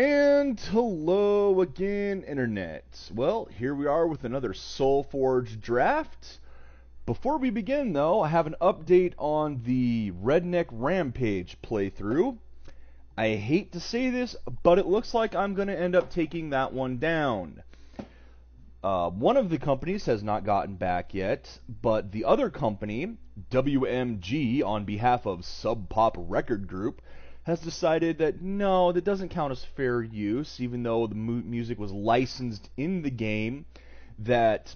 And hello again, Internet. Well, here we are with another SolForge Draft. Before we begin, though, I have an update on the Redneck Rampage playthrough. I hate to say this, but it looks like I'm going to end up taking that one down. One of the companies has not gotten back yet, but the other company, WMG, on behalf of Sub Pop Record Group, has decided that no, that doesn't count as fair use, even though the music was licensed in the game, that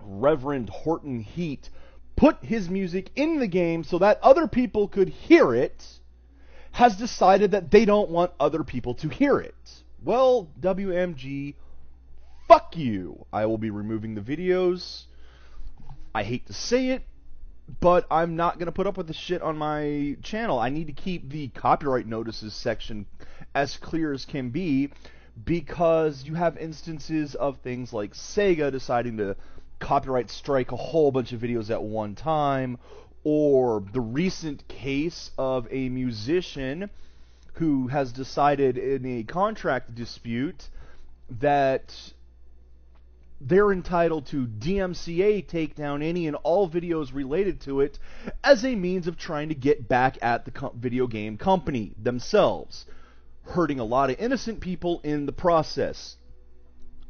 Reverend Horton Heat put his music in the game so that other people could hear it, has decided that they don't want other people to hear it. Well, WMG, fuck you. I will be removing the videos. I hate to say it, but I'm not going to put up with this shit on my channel. I need to keep the copyright notices section as clear as can be, because you have instances of things like Sega deciding to copyright strike a whole bunch of videos at one time, or the recent case of a musician who has decided in a contract dispute that they're entitled to DMCA take down any and all videos related to it as a means of trying to get back at the video game company themselves, hurting a lot of innocent people in the process.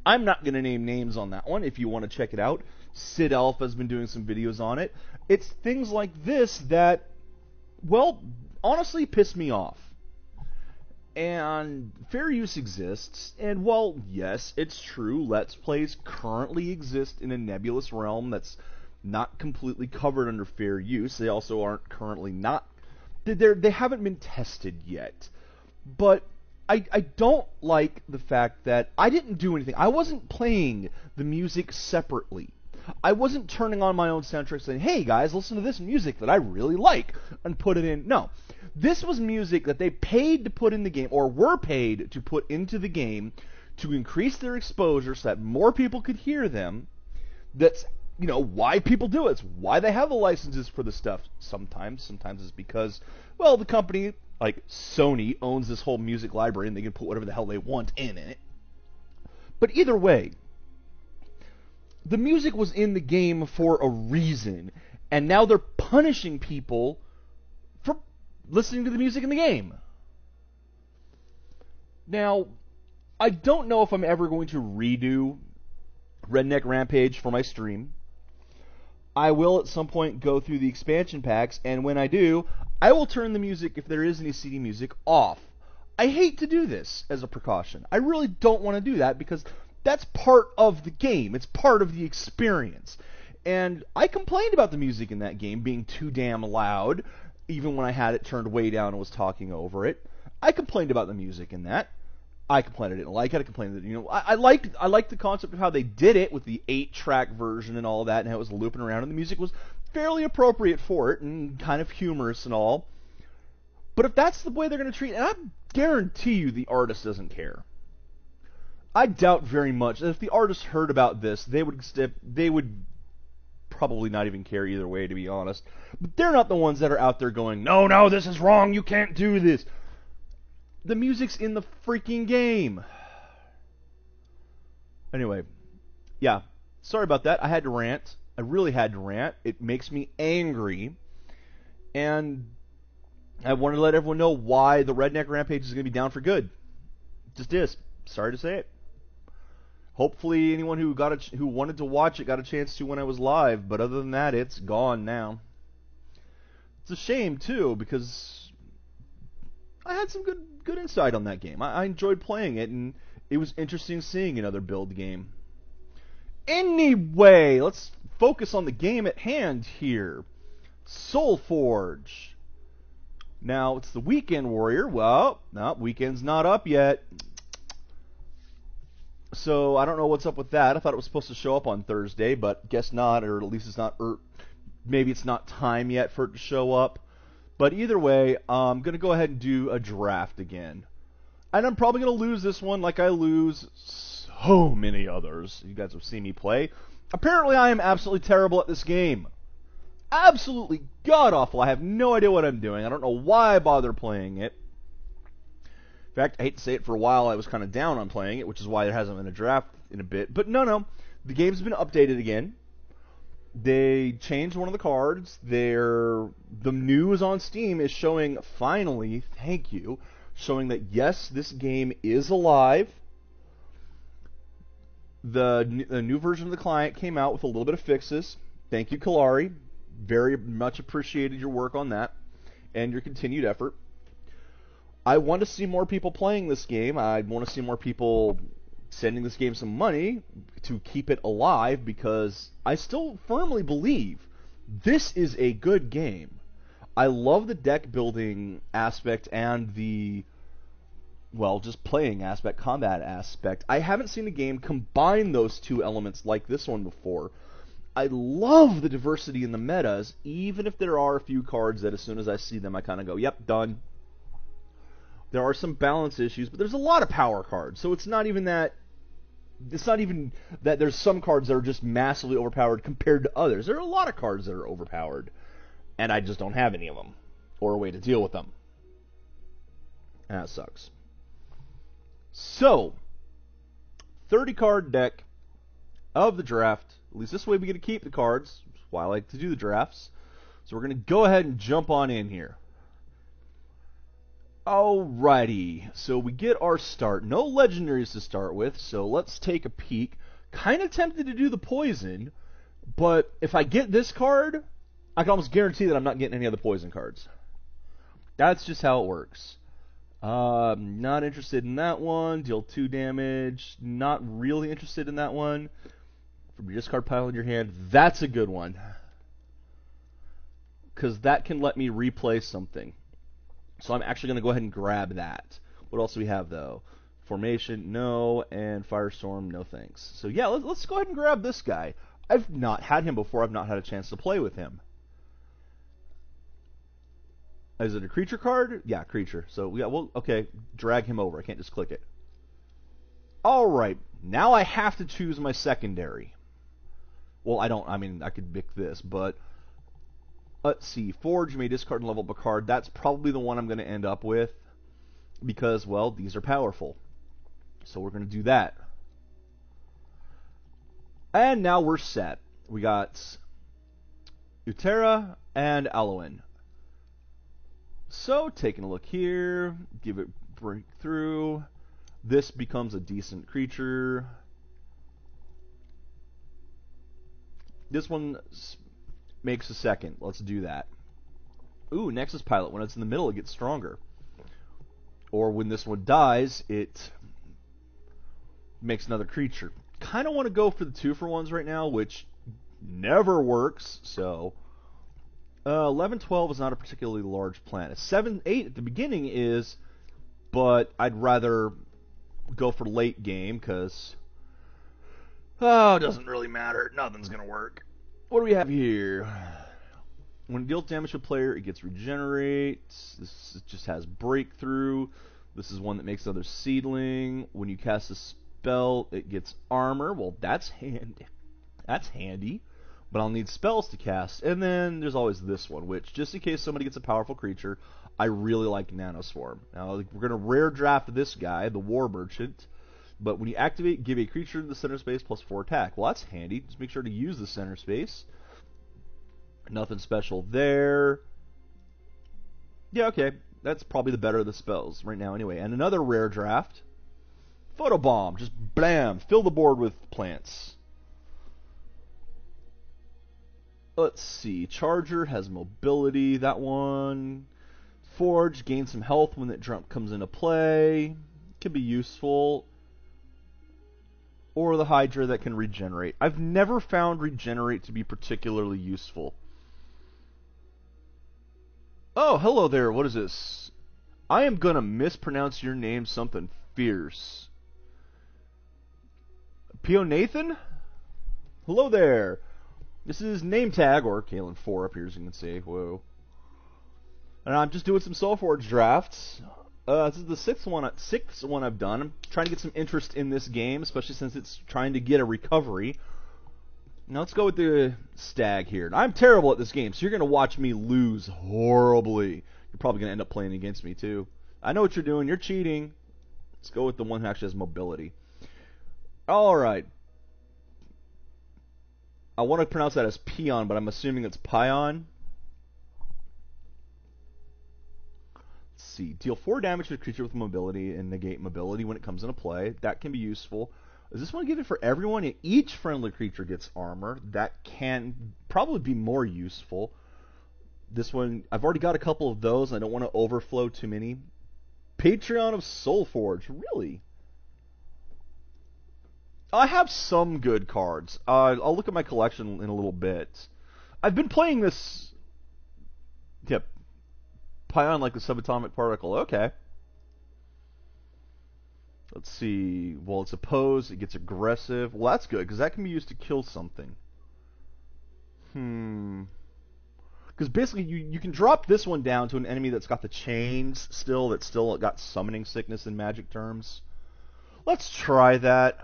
I'm not going to name names on that one if you want to check it out. Sid Elf has been doing some videos on it. It's things like this that, well, honestly piss me off. And fair use exists, and while, yes, it's true, Let's Plays currently exist in a nebulous realm that's not completely covered under fair use. They also aren't currently they haven't been tested yet. But I don't like the fact that I didn't do anything. I wasn't playing the music separately. I wasn't turning on my own soundtrack saying, hey guys, listen to this music that I really like, and put it in. No. This was music that they paid to put in the game, or were paid to put into the game, to increase their exposure so that more people could hear them. That's, you know, why people do it. It's why they have the licenses for the stuff. Sometimes it's because, well, the company, like Sony, owns this whole music library, and they can put whatever the hell they want in it. But either way, the music was in the game for a reason, and now they're punishing people for listening to the music in the game. Now, I don't know if I'm ever going to redo Redneck Rampage for my stream. I will at some point go through the expansion packs, and when I do, I will turn the music, if there is any CD music, off. I hate to do this as a precaution. I really don't want to do that, because that's part of the game. It's part of the experience. And I complained about the music in that game being too damn loud, even when I had it turned way down and was talking over it. I complained about the music in that. I complained I didn't like it. I complained that, you know, I liked the concept of how they did it with the 8-track version and all that, and how it was looping around, and the music was fairly appropriate for it and kind of humorous and all. But if that's the way they're going to treat it, and I guarantee you the artist doesn't care. I doubt very much that if the artist heard about this, they would probably not even care either way, to be honest. But they're not the ones that are out there going, no, this is wrong, you can't do this. The music's in the freaking game. Anyway, yeah, sorry about that. I had to rant. I really had to rant. It makes me angry. And I wanted to let everyone know why the Redneck Rampage is going to be down for good. It just is. Sorry to say it. Hopefully anyone who wanted to watch it got a chance to when I was live, but other than that, it's gone now. It's a shame, too, because I had some good insight on that game. I enjoyed playing it, and it was interesting seeing another build game. Anyway, let's focus on the game at hand here. SolForge. Now, it's the Weekend Warrior. Well, no, weekend's not up yet. So, I don't know what's up with that. I thought it was supposed to show up on Thursday, but guess not, or at least it's not, maybe it's not time yet for it to show up. But either way, I'm going to go ahead and do a draft again. And I'm probably going to lose this one like I lose so many others. You guys have seen me play. Apparently, I am absolutely terrible at this game. Absolutely god-awful. I have no idea what I'm doing. I don't know why I bother playing it. In fact, I hate to say it, for a while I was kind of down on playing it, which is why there hasn't been a draft in a bit. But no, the game's been updated again. They changed one of the cards. The news on Steam is showing, finally, thank you, showing that yes, this game is alive. The new version of the client came out with a little bit of fixes. Thank you, Kelari. Very much appreciated your work on that and your continued effort. I want to see more people playing this game. I want to see more people sending this game some money to keep it alive, because I still firmly believe this is a good game. I love the deck building aspect and the, well, just playing aspect, combat aspect. I haven't seen a game combine those two elements like this one before. I love the diversity in the metas, even if there are a few cards that as soon as I see them I kind of go, yep, done. There are some balance issues, but there's a lot of power cards, so it's not even that there's some cards that are just massively overpowered compared to others. There are a lot of cards that are overpowered, and I just don't have any of them, or a way to deal with them. And that sucks. So, 30-card deck of the draft. At least this way we get to keep the cards, which is why I like to do the drafts. So we're going to go ahead and jump on in here. Alrighty, so we get our start. No legendaries to start with, so let's take a peek. Kind of tempted to do the poison, but if I get this card, I can almost guarantee that I'm not getting any other poison cards. That's just how it works. Not interested in that one. Deal 2 damage. Not really interested in that one. From your discard pile in your hand, that's a good one, because that can let me replay something. So I'm actually going to go ahead and grab that. What else do we have, though? Formation, no, and Firestorm, no thanks. So yeah, let's go ahead and grab this guy. I've not had him before. I've not had a chance to play with him. Is it a creature card? Yeah, creature. So yeah, well, okay, drag him over. I can't just click it. All right, now I have to choose my secondary. Well, I mean, I could pick this, but let's see. Forge, you may discard and level up a card. That's probably the one I'm going to end up with, because, well, these are powerful. So we're going to do that. And now we're set. We got Utera and Alloin. So, taking a look here, give it breakthrough. This becomes a decent creature. This one makes a second. Let's do that. Ooh, Nexus Pilot. When it's in the middle, it gets stronger. Or when this one dies, it makes another creature. Kind of want to go for the 2-for-1s right now, which never works. So, 11-12 is not a particularly large plan. A 7-8 at the beginning is, but I'd rather go for late game, because it doesn't really matter. Nothing's going to work. What do we have here? When it deals damage to a player, it gets regenerate. This just has breakthrough. This is one that makes another seedling. When you cast a spell, it gets armor. Well, that's handy. That's handy. But I'll need spells to cast. And then there's always this one, which, just in case somebody gets a powerful creature, I really like Nanoswarm. Now, we're going to rare draft this guy, the War Merchant. But when you activate, give a creature in the center space plus 4 attack. Well, that's handy. Just make sure to use the center space. Nothing special there. Yeah, okay. That's probably the better of the spells right now anyway. And another rare draft. Photobomb. Just blam. Fill the board with plants. Let's see. Charger has mobility. That one. Forge. Gain some health when that jump comes into play. Could be useful. Or the Hydra that can regenerate. I've never found regenerate to be particularly useful. Oh, hello there. What is this? I am going to mispronounce your name something fierce. Pio Nathan? Hello there. This is name tag, or Kalen 4 up here, as you can see. Whoa. And I'm just doing some SolForge drafts. This is the sixth one I've done. I'm trying to get some interest in this game, especially since it's trying to get a recovery. Now let's go with the stag here. I'm terrible at this game, so you're going to watch me lose horribly. You're probably going to end up playing against me, too. I know what you're doing. You're cheating. Let's go with the one who actually has mobility. All right. I want to pronounce that as peon, but I'm assuming it's pion. Let's see. Deal 4 damage to a creature with mobility and negate mobility when it comes into play. That can be useful. Is this one given for everyone? Each friendly creature gets armor. That can probably be more useful. This one, I've already got a couple of those. I don't want to overflow too many. Patreon of SolForge. Really? I have some good cards. I'll look at my collection in a little bit. I've been playing this... Yep. Pion like the subatomic particle. Okay. Let's see. Well, it's opposed. It gets aggressive. Well, that's good, because that can be used to kill something. Because basically, you can drop this one down to an enemy that's got the chains still, that's still got summoning sickness in magic terms. Let's try that.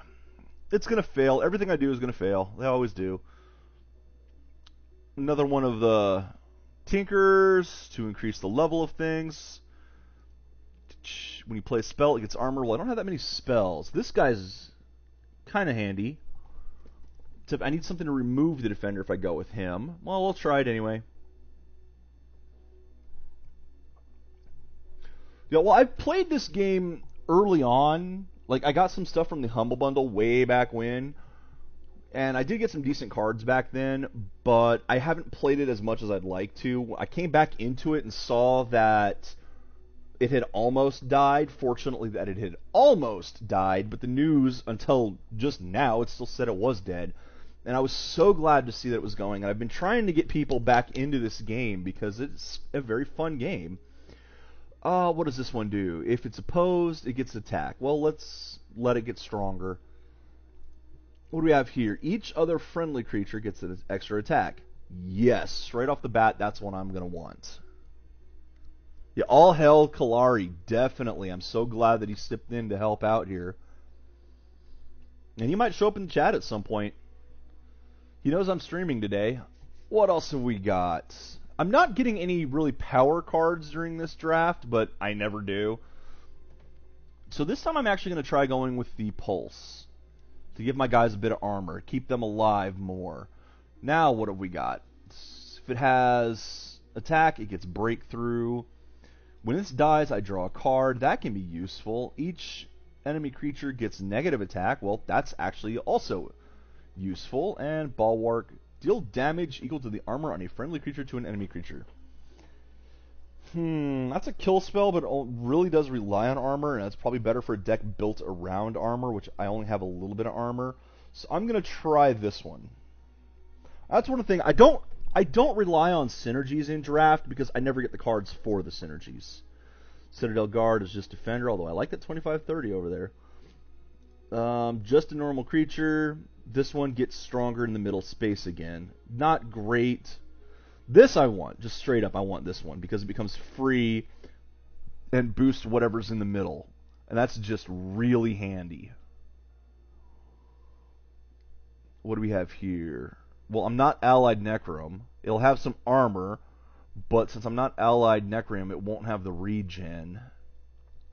It's going to fail. Everything I do is going to fail. They always do. Another one of the Tinkers to increase the level of things. When you play a spell, it gets armor. Well, I don't have that many spells. This guy's kind of handy. Except I need something to remove the defender if I go with him. Well, we'll try it anyway. Yeah, well, I played this game early on. Like, I got some stuff from the Humble Bundle way back when. And I did get some decent cards back then, but I haven't played it as much as I'd like to. I came back into it and saw that it had almost died. Fortunately, that it had almost died, but the news, until just now, it still said it was dead. And I was so glad to see that it was going. And I've been trying to get people back into this game because it's a very fun game. What does this one do? If it's opposed, it gets attack. Well, let's let it get stronger. What do we have here? Each other friendly creature gets an extra attack. Yes, right off the bat, that's what I'm going to want. Yeah, all hell Kelari, definitely. I'm so glad that he stepped in to help out here. And he might show up in the chat at some point. He knows I'm streaming today. What else have we got? I'm not getting any really power cards during this draft, but I never do. So this time I'm actually going to try going with the Pulse to give my guys a bit of armor, keep them alive more. Now what have we got? If it has attack, it gets breakthrough. When this dies, I draw a card. That can be useful. Each enemy creature gets negative attack. Well, that's actually also useful. And Bulwark, deal damage equal to the armor on a friendly creature to an enemy creature. That's a kill spell, but it really does rely on armor, and that's probably better for a deck built around armor, which I only have a little bit of armor. So I'm going to try this one. That's one thing. I don't rely on synergies in draft because I never get the cards for the synergies. Citadel Guard is just Defender, although I like that 25-30 over there. Just a normal creature. This one gets stronger in the middle space again. Not great. This I want, just straight up I want this one, because it becomes free and boosts whatever's in the middle. And that's just really handy. What do we have here? Well, I'm not allied Necrom. It'll have some armor, but since I'm not allied Necrom, it won't have the regen.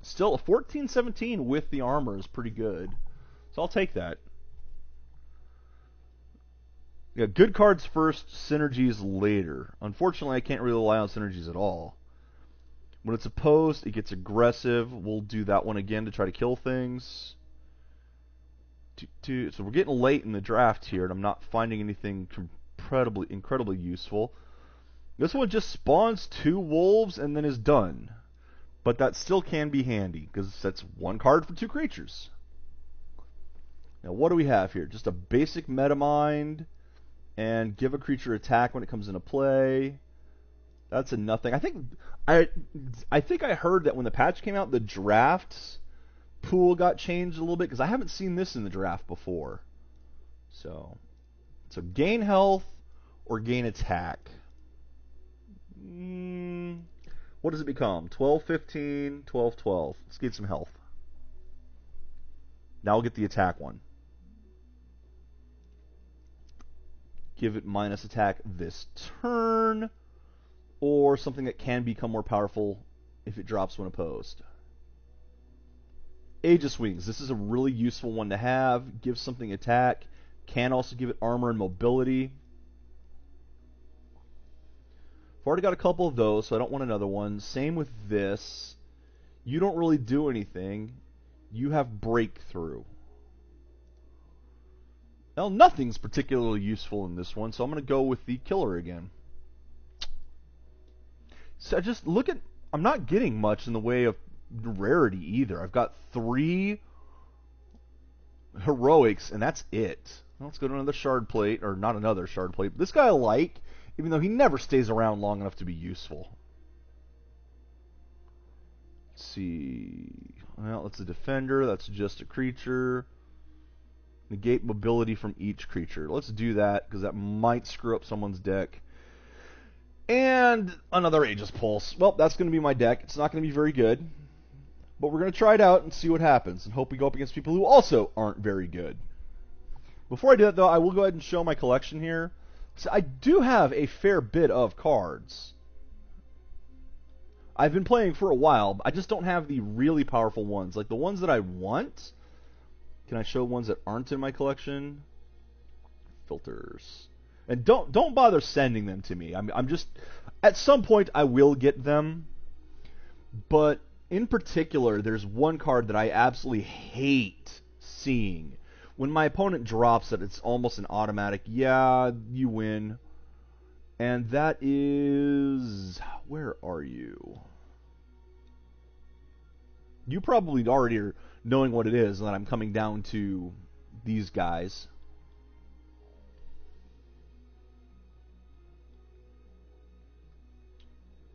Still, a 14-17 with the armor is pretty good. So I'll take that. Yeah, good cards first, synergies later. Unfortunately, I can't really rely on synergies at all. When it's opposed, it gets aggressive. We'll do that one again to try to kill things. So we're getting late in the draft here, and I'm not finding anything incredibly useful. This one just spawns 2 wolves and then is done. But that still can be handy, because that's 1 card for 2 creatures. Now, what do we have here? Just a basic Metamind. And give a creature attack when it comes into play. That's a nothing. I think I heard that when the patch came out, the drafts pool got changed a little bit, because I haven't seen this in the draft before. So gain health or gain attack. What does it become? 12-15, 12-12. Let's get some health. Now we'll get the attack one. Give it minus attack this turn, or something that can become more powerful if it drops when opposed. Aegis Wings. This is a really useful one to have. Gives something attack. Can also give it armor and mobility. I've already got a couple of those, so I don't want another one. Same with this. You don't really do anything. You have Breakthrough. Well, nothing's particularly useful in this one, so I'm going to go with the Kelari again. So just look at... I'm not getting much in the way of rarity either. I've got 3 heroics, and that's it. Let's go to another shard plate, or not another shard plate. But this guy I like, even though he never stays around long enough to be useful. Let's see. Well, that's a defender. That's just a creature. Negate mobility from each creature. Let's do that, because that might screw up someone's deck. And another Aegis Pulse. Well, that's going to be my deck. It's not going to be very good. But we're going to try it out and see what happens, and hope we go up against people who also aren't very good. Before I do that, though, I will go ahead and show my collection here. So I do have a fair bit of cards. I've been playing for a while, I just don't have the really powerful ones. Like the ones that I want. Can I show ones that aren't in my collection? Filters. And don't bother sending them to me. I'm just... At some point, I will get them. But in particular, there's one card that I absolutely hate seeing. When my opponent drops it, it's almost an automatic, yeah, you win. And that is... Where are you? You probably already are knowing what it is, and that I'm coming down to these guys.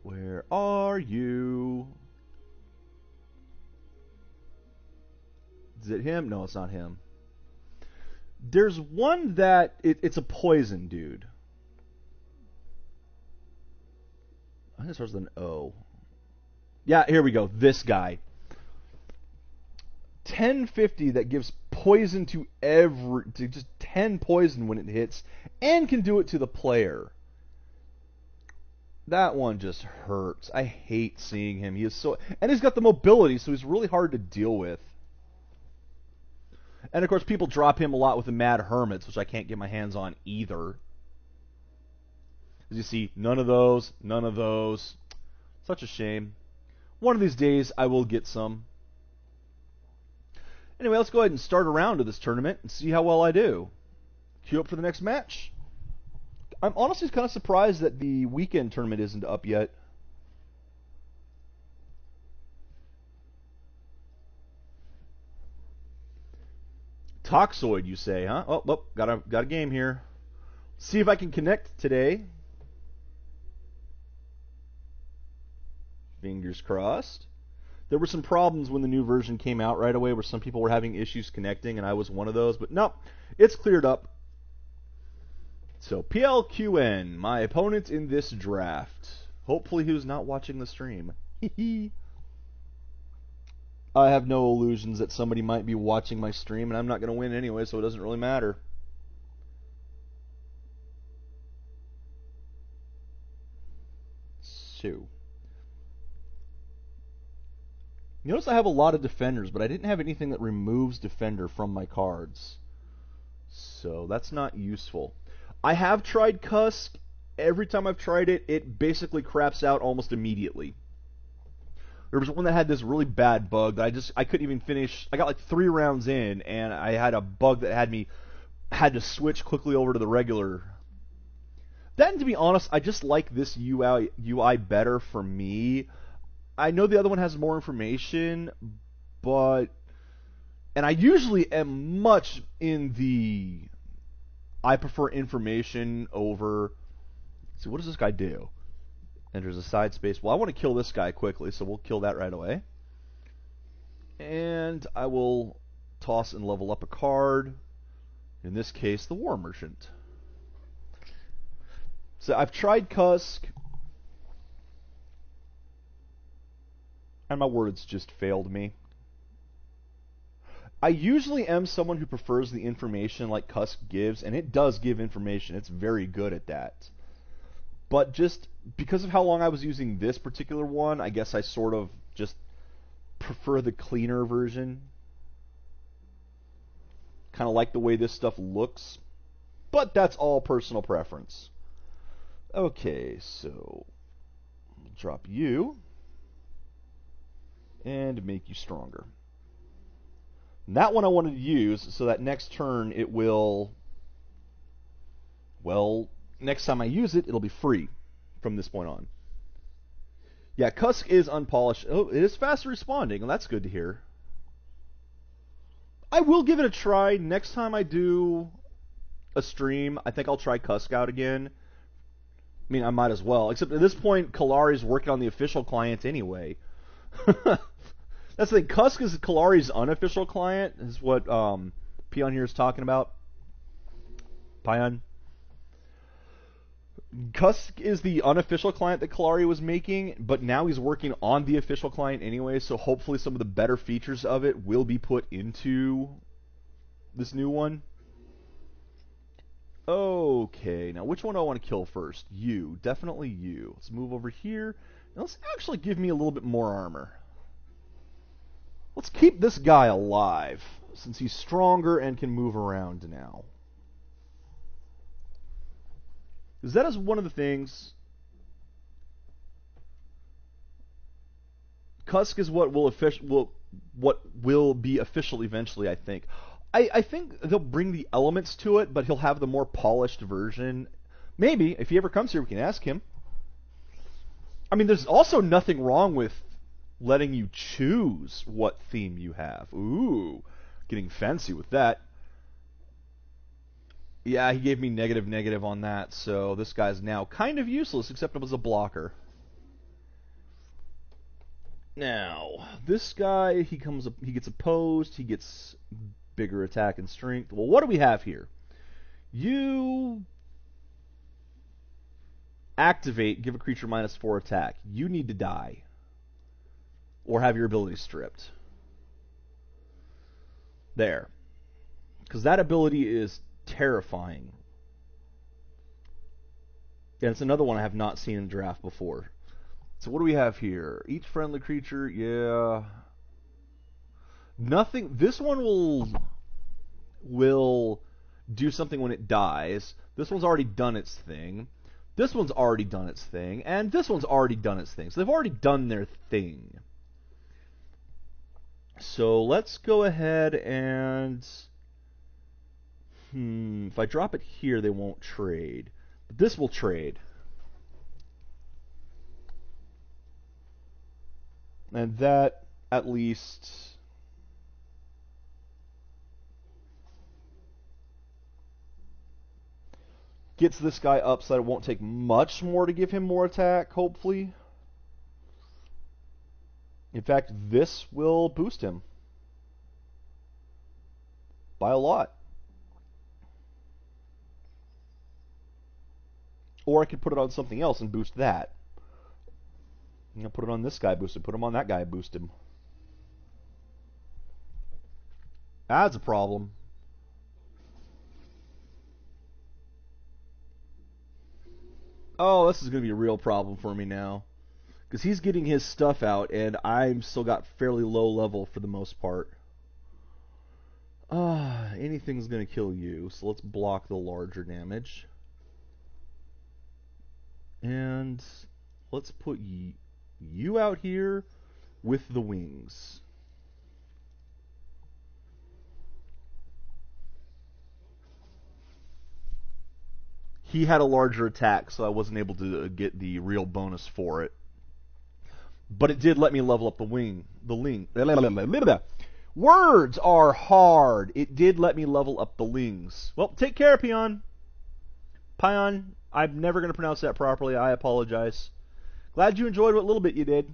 Where are you? Is it him? No, it's not him. There's one that... It's a poison dude. I think it starts with an O. Yeah, here we go. This guy. 1050 that gives poison to just 10 poison when it hits, and can do it to the player. That one just hurts. I hate seeing him. He is so... And he's got the mobility, so he's really hard to deal with. And of course, people drop him a lot with the Mad Hermits, which I can't get my hands on either. As you see, none of those, none of those. Such a shame. One of these days, I will get some. Anyway, let's go ahead and start a round of this tournament and see how well I do. Queue up for the next match. I'm honestly kind of surprised that the weekend tournament isn't up yet. Toxoid, you say, huh? Oh, got a game here. See if I can connect today. Fingers crossed. There were some problems when the new version came out right away where some people were having issues connecting, and I was one of those. But no, it's cleared up. So, PLQN, my opponent in this draft. Hopefully who's not watching the stream. I have no illusions that somebody might be watching my stream, and I'm not going to win anyway, so it doesn't really matter. So, notice I have a lot of defenders, but I didn't have anything that removes defender from my cards. So, that's not useful. I have tried Cusk. Every time I've tried it, it basically craps out almost immediately. There was one that had this really bad bug that I couldn't even finish. I got like 3 rounds in, and I had a bug that had to switch quickly over to the regular. Then, to be honest, I just like this UI better for me. I know the other one has more information, but... And I usually am much in the... I prefer information over... So what does this guy do? Enters a side space. Well, I want to kill this guy quickly, so we'll kill that right away. And I will toss and level up a card. In this case, the War Merchant. So I've tried Cusk. And my words just failed me. I usually am someone who prefers the information like Cusk gives, and it does give information. It's very good at that. But just because of how long I was using this particular one, I guess I sort of just prefer the cleaner version. kind of like the way this stuff looks, but that's all personal preference. Okay, so drop you and make you stronger. And that one I wanted to use so that next turn it will, well, next time I use it, it'll be free from this point on. Yeah, Cusk is unpolished. Oh, it is fast responding. Well, that's good to hear. I will give it a try. Next time I do a stream, I think I'll try Cusk out again. I mean, I might as well. Except at this point, Kelari's working on the official client anyway. That's the thing. Cusk is Kelari's unofficial client, is what Pion here is talking about. Pion. Cusk is the unofficial client that Kelari was making, but now he's working on the official client anyway, so hopefully some of the better features of it will be put into this new one. Okay, now which one do I want to kill first? You. Definitely you. Let's move over here. Now let's actually give me a little bit more armor. Let's keep this guy alive, since he's stronger and can move around now. Because that is one of the things. Cusk is what will be official eventually, I think. I think they'll bring the elements to it, but he'll have the more polished version. Maybe, if he ever comes here, we can ask him. I mean, there's also nothing wrong with letting you choose what theme you have. Ooh, getting fancy with that. Yeah, he gave me negative on that, so this guy's now kind of useless, except as a blocker. Now, this guy, he gets opposed, he gets bigger attack and strength. Well, what do we have here? You activate, give a creature -4 attack. You need to die. Or have your ability stripped. There. Because that ability is terrifying. And it's another one I have not seen in draft before. So what do we have here? Each friendly creature, yeah. Nothing. This one will do something when it dies. This one's already done its thing. This one's already done its thing. And this one's already done its thing. So they've already done their thing. So let's go ahead and... if I drop it here, they won't trade. But this will trade. And that, at least... gets this guy up so that it won't take much more to give him more attack, hopefully. In fact, this will boost him. By a lot. Or I could put it on something else and boost that. I'm going to put it on this guy, boost him. Put him on that guy, boost him. That's a problem. Oh, this is going to be a real problem for me now. Because he's getting his stuff out, and I'm still got fairly low level for the most part. Anything's going to kill you, so let's block the larger damage. And let's put you out here with the wings. He had a larger attack, so I wasn't able to get the real bonus for it. But it did let me level up the wing. Words are hard. It did let me level up the lings. Well, take care, Pion. Pion, I'm never going to pronounce that properly. I apologize. Glad you enjoyed what little bit you did.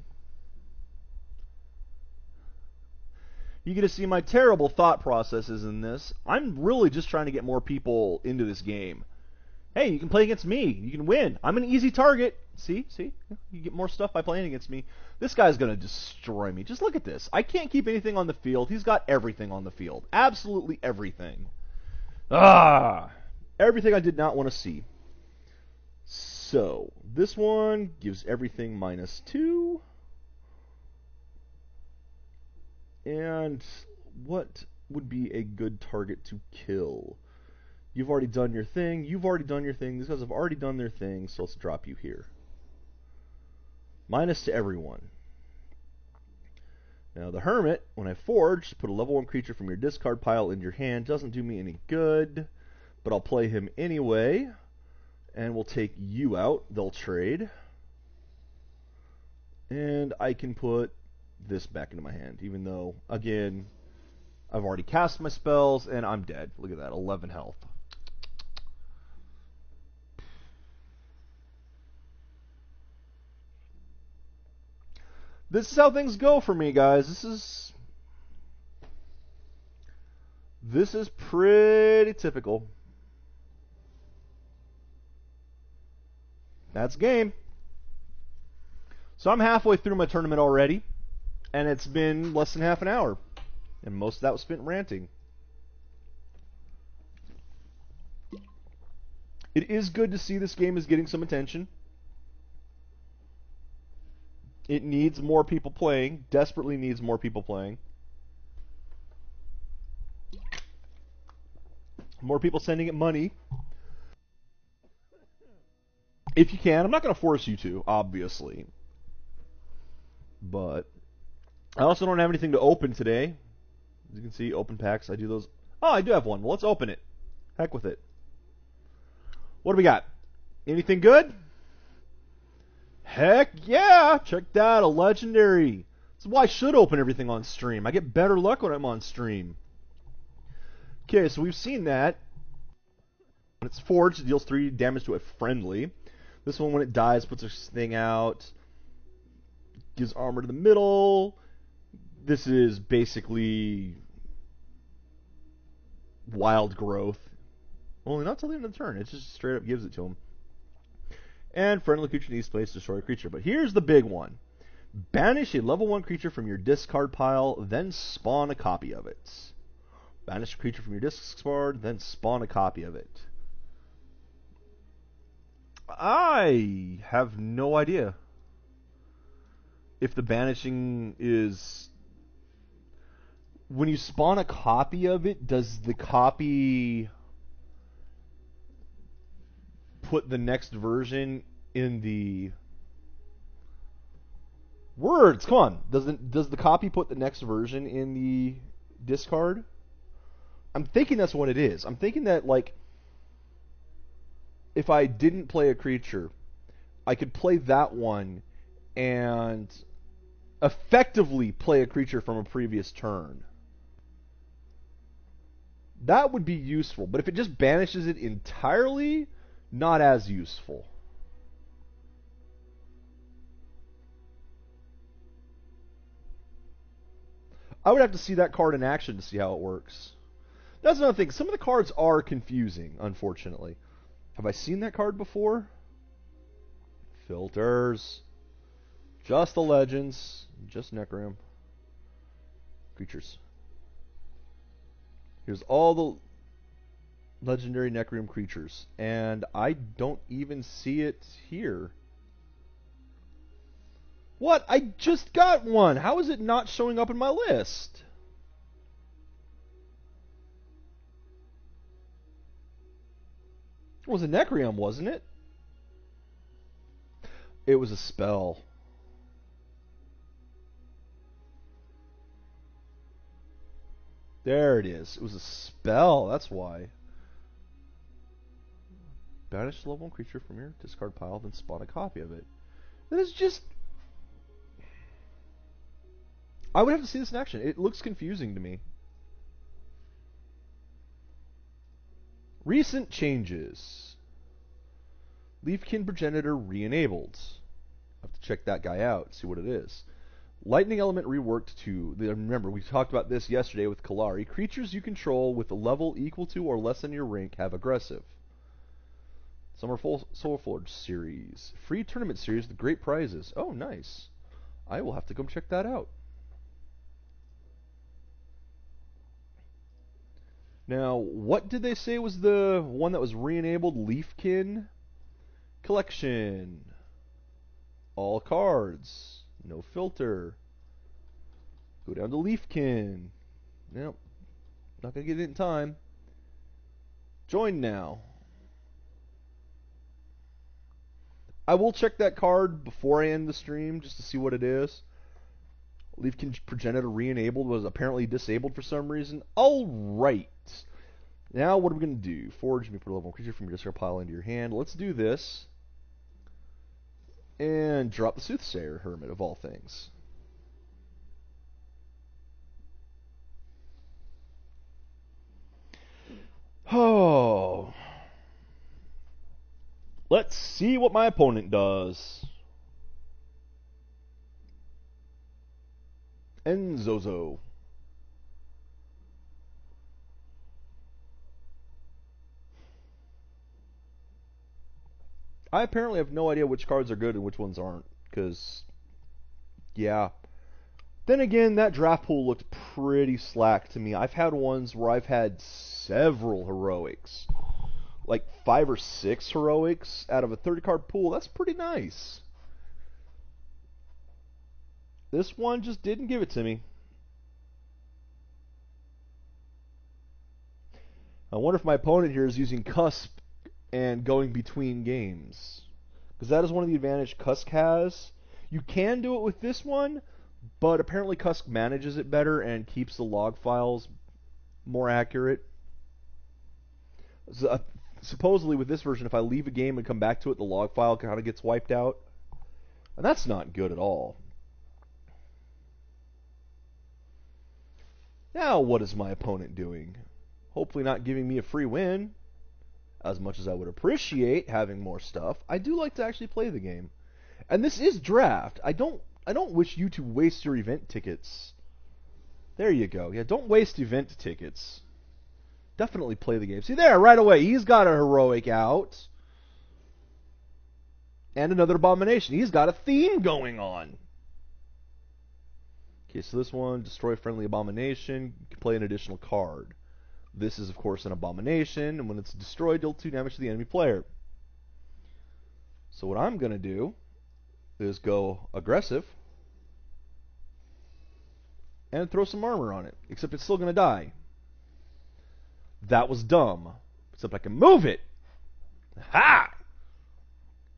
You get to see my terrible thought processes in this. I'm really just trying to get more people into this game. Hey, you can play against me. You can win. I'm an easy target. See? You get more stuff by playing against me. This guy's going to destroy me. Just look at this. I can't keep anything on the field. He's got everything on the field. Absolutely everything. Everything I did not want to see. So, this one gives everything -2. And what would be a good target to kill? You've already done your thing. You've already done your thing. These guys have already done their thing, so let's drop you here. Minus to everyone. Now the Hermit, when I forge, put a level 1 creature from your discard pile into your hand. Doesn't do me any good, but I'll play him anyway. And we'll take you out. They'll trade. And I can put this back into my hand, even though, again, I've already cast my spells, and I'm dead. Look at that, 11 health. This is how things go for me, guys. This is pretty typical. That's game. So I'm halfway through my tournament already, and it's been less than half an hour. And most of that was spent ranting. It is good to see this game is getting some attention. It needs more people playing. Desperately needs more people playing. More people sending it money. If you can. I'm not going to force you to, obviously. But I also don't have anything to open today. As you can see, open packs. I do those. Oh, I do have one. Well, let's open it. Heck with it. What do we got? Anything good? Heck yeah! Check that. A legendary. This is why I should open everything on stream. I get better luck when I'm on stream. Okay, so we've seen that. When it's forged, it deals 3 damage to a friendly. This one, when it dies, puts this thing out. Gives armor to the middle. This is basically wild growth. Only not till the end of the turn. It just straight up gives it to him. And friendly creature needs place to destroy a creature. But here's the big one. Banish a level 1 creature from your discard pile, then spawn a copy of it. Banish a creature from your discard, then spawn a copy of it. I have no idea if the banishing is... When you spawn a copy of it, does the copy put the next version in the... Words! Come on! Does the copy put the next version in the discard? I'm thinking that's what it is. I'm thinking that, like, if I didn't play a creature, I could play that one and effectively play a creature from a previous turn. That would be useful, but if it just banishes it entirely, not as useful. I would have to see that card in action to see how it works. That's another thing. Some of the cards are confusing, unfortunately. Have I seen that card before? Filters. Just the legends. Just Necrom. Creatures. Here's all the legendary Necrom creatures. And I don't even see it here. What? I just got one! How is it not showing up in my list? It was a Necrom, wasn't it? It was a spell. There it is. It was a spell, that's why. Banish level 1 creature from your discard pile, then spawn a copy of it. That is just... I would have to see this in action. It looks confusing to me. Recent changes. Leafkin Progenitor re-enabled. I have to check that guy out, see what it is. Lightning Element reworked to... Remember, we talked about this yesterday with Kelari. Creatures you control with a level equal to or less than your rank have aggressive. Summer SolForge series. Free tournament series with great prizes. Oh, nice. I will have to go check that out. Now, what did they say was the one that was re-enabled? Leafkin Collection. All cards. No filter. Go down to Leafkin. Yep. Not going to get it in time. Join now. I will check that card before I end the stream just to see what it is. Leave progenitor re-enabled was apparently disabled for some reason. Alright. Now what are we going to do? Forge me for level 1 creature from your discard pile into your hand. Let's do this. And drop the Soothsayer Hermit of all things. Oh. Let's see what my opponent does. Enzozo. I apparently have no idea which cards are good and which ones aren't, because, yeah. Then again, that draft pool looked pretty slack to me. I've had ones where I've had several heroics. Like 5 or 6 heroics out of a 30-card pool. That's pretty nice. This one just didn't give it to me. I wonder if my opponent here is using Cusp and going between games. Because that is one of the advantages Cusk has. You can do it with this one, but apparently Cusk manages it better and keeps the log files more accurate. So, supposedly with this version, if I leave a game and come back to it, the log file kind of gets wiped out. And that's not good at all. Now what is my opponent doing? Hopefully not giving me a free win. As much as I would appreciate having more stuff, I do like to actually play the game. And this is draft. I don't wish you to waste your event tickets. There you go. Yeah, don't waste event tickets. Definitely play the game. See there, right away, he's got a heroic out. And another abomination. He's got a theme going on. Okay, so this one, destroy friendly abomination. You can play an additional card. This is, of course, an abomination, and when it's destroyed, deal 2 damage to the enemy player. So what I'm going to do is go aggressive and throw some armor on it, except it's still going to die. That was dumb, except I can move it. Ha!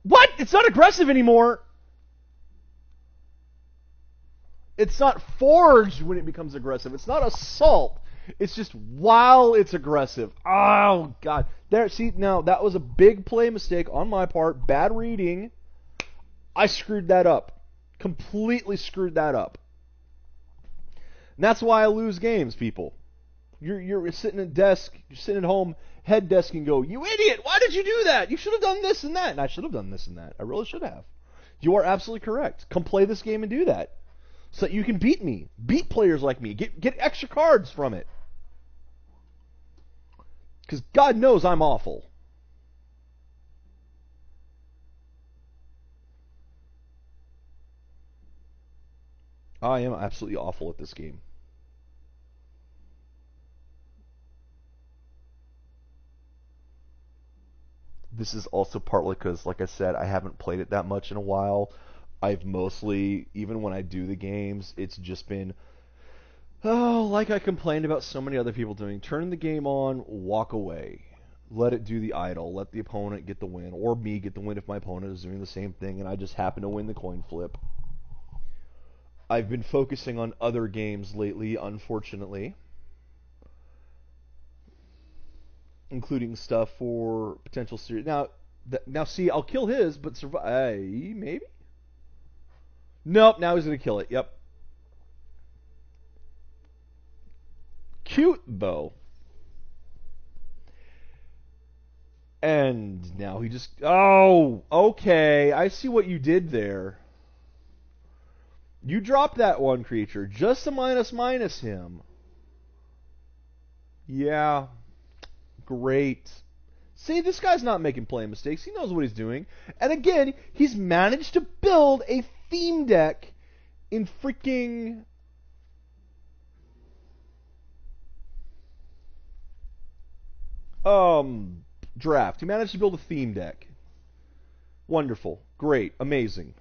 What? It's not aggressive anymore. It's not forged when it becomes aggressive. It's not assault. It's just while it's aggressive. Oh, God. There, see, now, that was a big play mistake on my part. Bad reading. I screwed that up. Completely screwed that up. And that's why I lose games, people. You're sitting at desk, you're sitting at home, head desk, and go, you idiot, why did you do that? You should have done this and that. And I should have done this and that. I really should have. You are absolutely correct. Come play this game and do that. So that you can beat me. Beat players like me. Get extra cards from it. Because God knows I'm awful. I am absolutely awful at this game. This is also partly because, like I said, I haven't played it that much in a while. I've mostly, even when I do the games, it's just been, oh, like I complained about so many other people doing, turn the game on, walk away. Let it do the idle. Let the opponent get the win, or me get the win if my opponent is doing the same thing and I just happen to win the coin flip. I've been focusing on other games lately, unfortunately. Including stuff for potential series. Now see, I'll kill his, but survive. Maybe? Nope, now he's going to kill it. Yep. Cute, though. And now he just... Oh, okay. I see what you did there. You dropped that one creature just to minus him. Yeah. Great. See, this guy's not making play mistakes. He knows what he's doing. And again, he's managed to build a theme deck in freaking... draft. He managed to build a theme deck. Wonderful. Great. Amazing.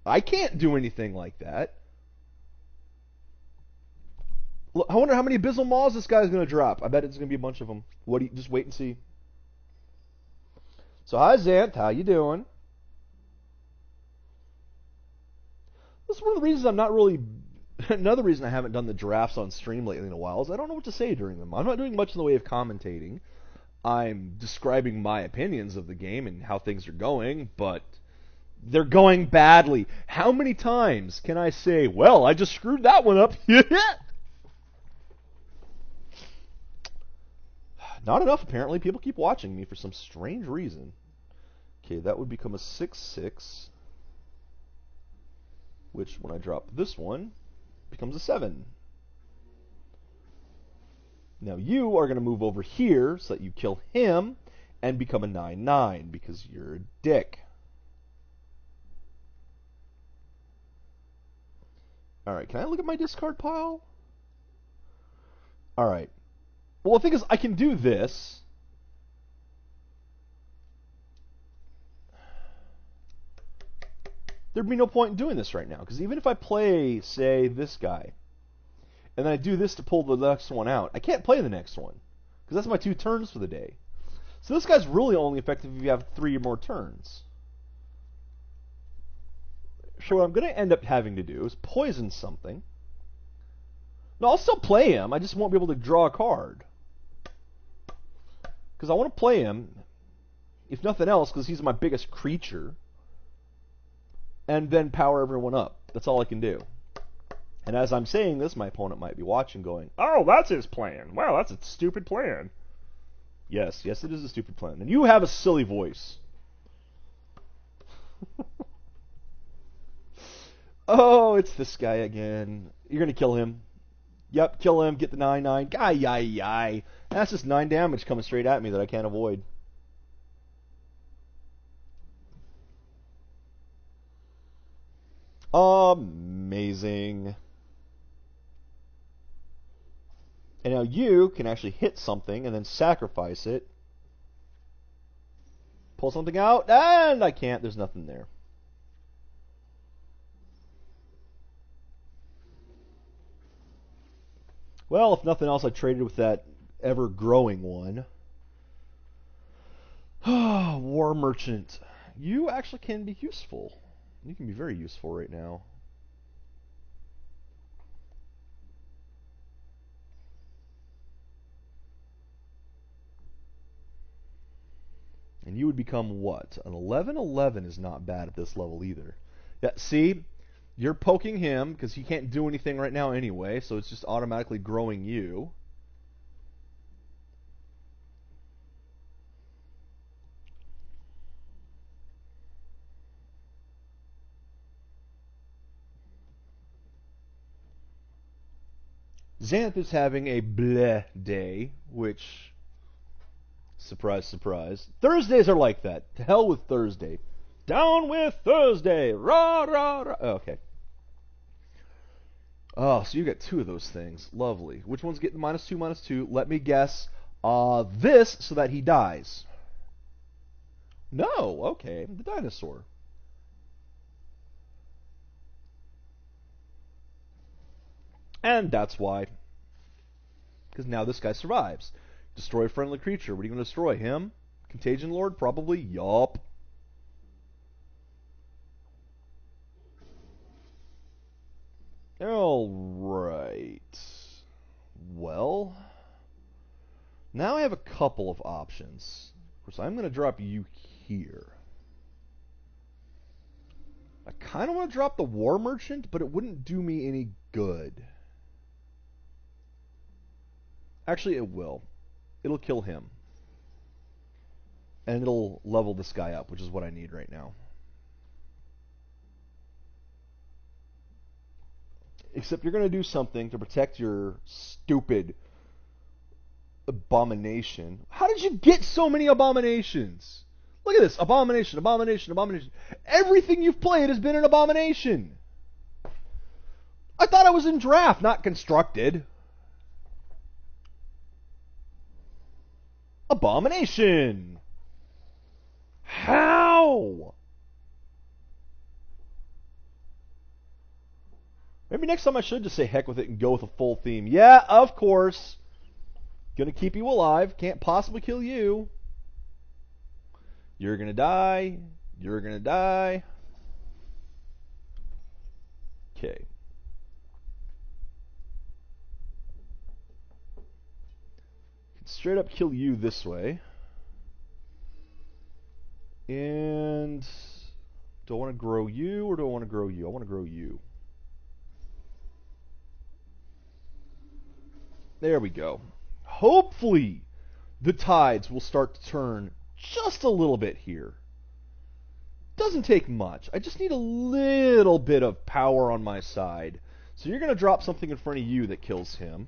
I can't do anything like that. I wonder how many Abyssal Maws this guy's going to drop. I bet it's going to be a bunch of them. What do you, just wait and see. So hi Xanth, how you doing? This is one of the reasons I'm not really... Another reason I haven't done the drafts on stream lately in a while is I don't know what to say during them. I'm not doing much in the way of commentating. I'm describing my opinions of the game and how things are going, but they're going badly. How many times can I say, well, I just screwed that one up? Not enough, apparently. People keep watching me for some strange reason. Okay, that would become a 6/6, which, when I drop this one, becomes a 7. Now you are going to move over here so that you kill him and become a 9/9 because you're a dick. Alright, can I look at my discard pile? Alright. Well, the thing is, I can do this. There'd be no point in doing this right now, because even if I play, say, this guy, and then I do this to pull the next one out, I can't play the next one, because that's my 2 turns for the day. So this guy's really only effective if you have 3 or more turns. So what I'm going to end up having to do is poison something. No, I'll still play him, I just won't be able to draw a card. Because I want to play him, if nothing else, because he's my biggest creature, and then power everyone up. That's all I can do. And as I'm saying this, my opponent might be watching going, oh, that's his plan. Wow, that's a stupid plan. Yes, it is a stupid plan. And you have a silly voice. Oh, it's this guy again. You're going to kill him. Yep, kill him, get the 9/9. Guy. That's just 9 damage coming straight at me that I can't avoid. Amazing. And now you can actually hit something and then sacrifice it. Pull something out, and I can't. There's nothing there. Well, if nothing else, I traded with that ever-growing one. War Merchant. You actually can be useful. You can be very useful right now. And you would become what? An 11/11 is not bad at this level either. Yeah, see? You're poking him because he can't do anything right now anyway, so it's just automatically growing you. Xanth is having a bleh day, which, surprise, surprise. Thursdays are like that. To hell with Thursday. Down with Thursday! Rah, rah, rah. Okay. Oh, so you got 2 of those things. Lovely. Which one's getting -2, -2? Let me guess. This, so that he dies. No, okay. The dinosaur. And that's why. Because now this guy survives. Destroy a friendly creature. What are you going to destroy? Him? Contagion Lord? Probably. Yup. Alright. Well, now I have a couple of options. Of course, I'm going to drop you here. I kind of want to drop the War Merchant, but it wouldn't do me any good. Actually, it will. It'll kill him. And it'll level this guy up, which is what I need right now. Except you're going to do something to protect your stupid abomination. How did you get so many abominations? Look at this. Abomination, abomination, abomination. Everything you've played has been an abomination. I thought I was in draft, not constructed. Abomination. How? Maybe next time I should just say heck with it and go with a full theme. Yeah, of course. Gonna keep you alive. Can't possibly kill you. You're gonna die. You're gonna die. Okay. Straight up kill you this way. And do I want to grow you or do I want to grow you? I want to grow you. There we go. Hopefully the tides will start to turn just a little bit here. Doesn't take much. I just need a little bit of power on my side. So you're going to drop something in front of you that kills him.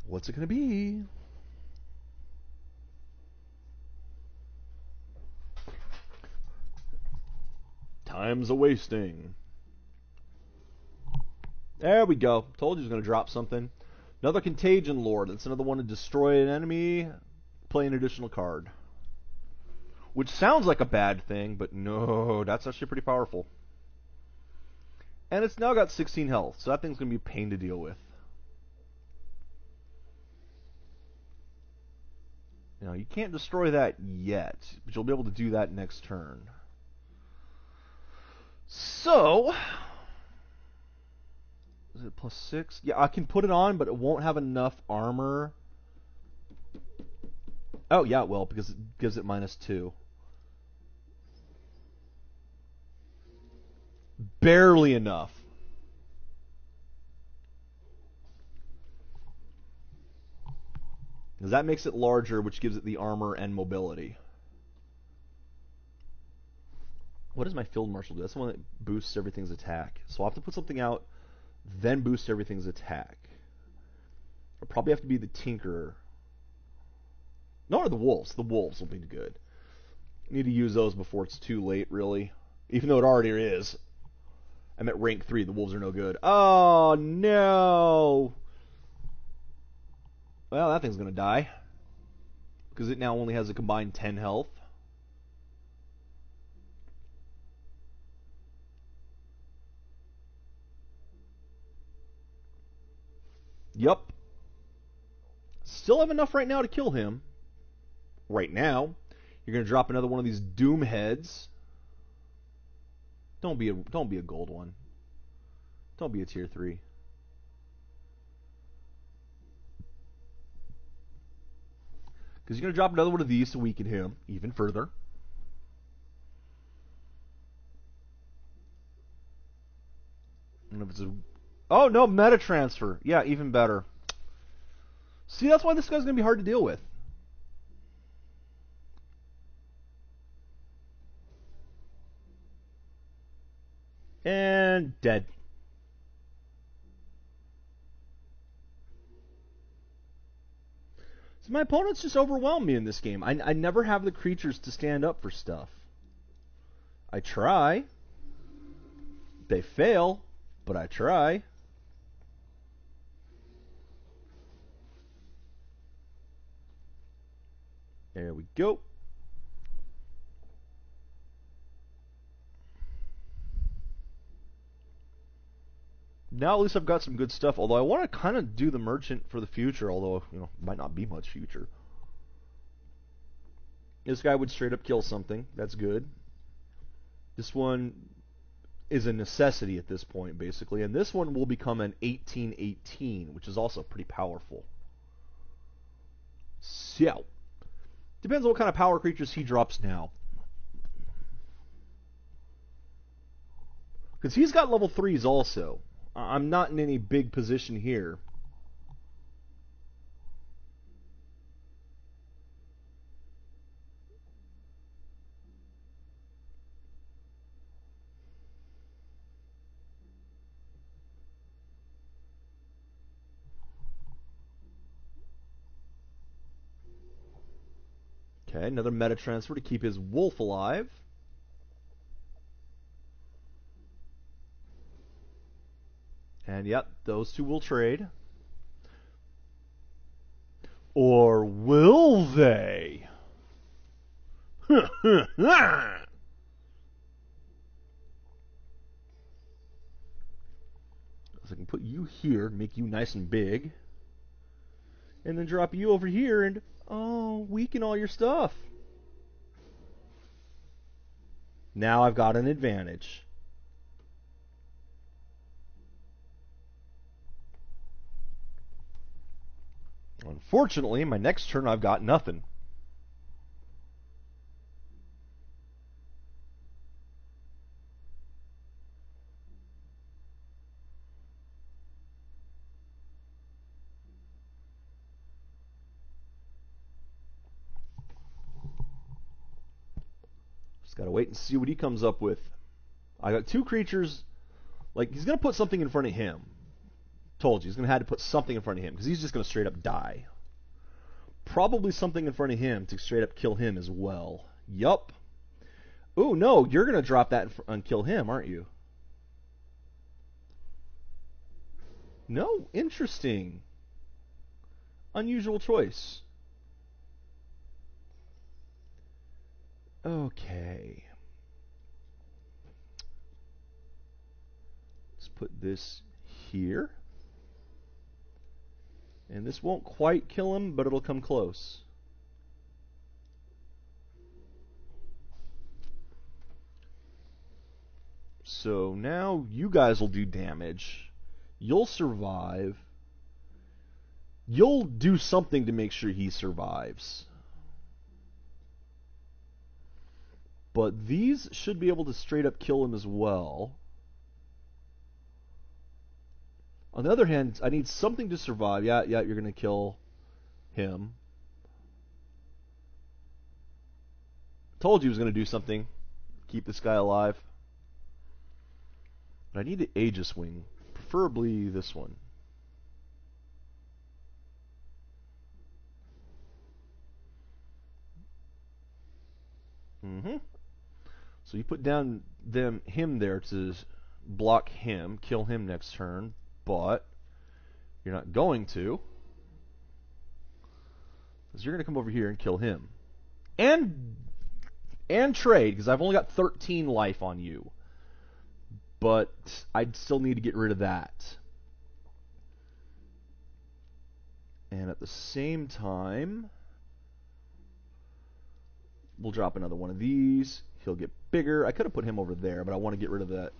What's it going to be? Time's a wasting. There we go. Told you he was going to drop something. Another Contagion Lord. That's another one to destroy an enemy. Play an additional card. Which sounds like a bad thing, but no, that's actually pretty powerful. And it's now got 16 health, so that thing's going to be a pain to deal with. Now, you can't destroy that yet, but you'll be able to do that next turn. So, is it +6? Yeah, I can put it on, but it won't have enough armor. Oh, yeah, it will, because it gives it -2. Barely enough. Because that makes it larger, which gives it the armor and mobility. What does my Field Marshal do? That's the one that boosts everything's attack. So I'll have to put something out, then boost everything's attack. I'll probably have to be the Tinkerer. No, or the Wolves. The Wolves will be good. Need to use those before it's too late, really. Even though it already is. I'm at rank 3. The Wolves are no good. Oh, no! Well, that thing's going to die. Because it now only has a combined 10 health. Yup. Still have enough right now to kill him. Right now. You're going to drop another one of these Doom Heads. Don't be a gold one. Don't be a tier 3. Because you're going to drop another one of these to weaken him even further. And if it's a... Oh, no, meta transfer. Yeah, even better. See, that's why this guy's going to be hard to deal with. And dead. So my opponents just overwhelm me in this game. I never have the creatures to stand up for stuff. I try. They fail, but I try. There we go. Now at least I've got some good stuff, although I want to kind of do the merchant for the future, although, you know, might not be much future. This guy would straight up kill something. That's good. This one is a necessity at this point, basically. And this one will become an 18/18, which is also pretty powerful. So, depends on what kind of power creatures he drops now. Because he's got level 3s also. I'm not in any big position here. Okay, another meta transfer to keep his wolf alive. And yep, those two will trade. Or will they? Because I can put you here, make you nice and big, and then drop you over here and, oh, weaken all your stuff. Now I've got an advantage. Unfortunately, my next turn I've got nothing. Just gotta wait and see what he comes up with. I got two creatures. Like, he's gonna put something in front of him. Told you, he's gonna have to put something in front of him, because he's just gonna straight up die. Probably something in front of him to straight up kill him as well. Yup. Ooh, no, you're going to drop that and kill him, aren't you? No, interesting. Unusual choice. Okay. Let's put this here. And this won't quite kill him, but it'll come close. So now you guys will do damage. You'll survive. You'll do something to make sure he survives. But these should be able to straight up kill him as well. On the other hand, I need something to survive. Yeah, you're going to kill him. Told you he was going to do something. Keep this guy alive. But I need the Aegis Wing. Preferably this one. So you put down him there to block him, kill him next turn. But you're not going to, because you're going to come over here and kill him, and trade, because I've only got 13 life on you, but I'd still need to get rid of that. And at the same time, we'll drop another one of these. He'll get bigger. I could have put him over there, but I want to get rid of that.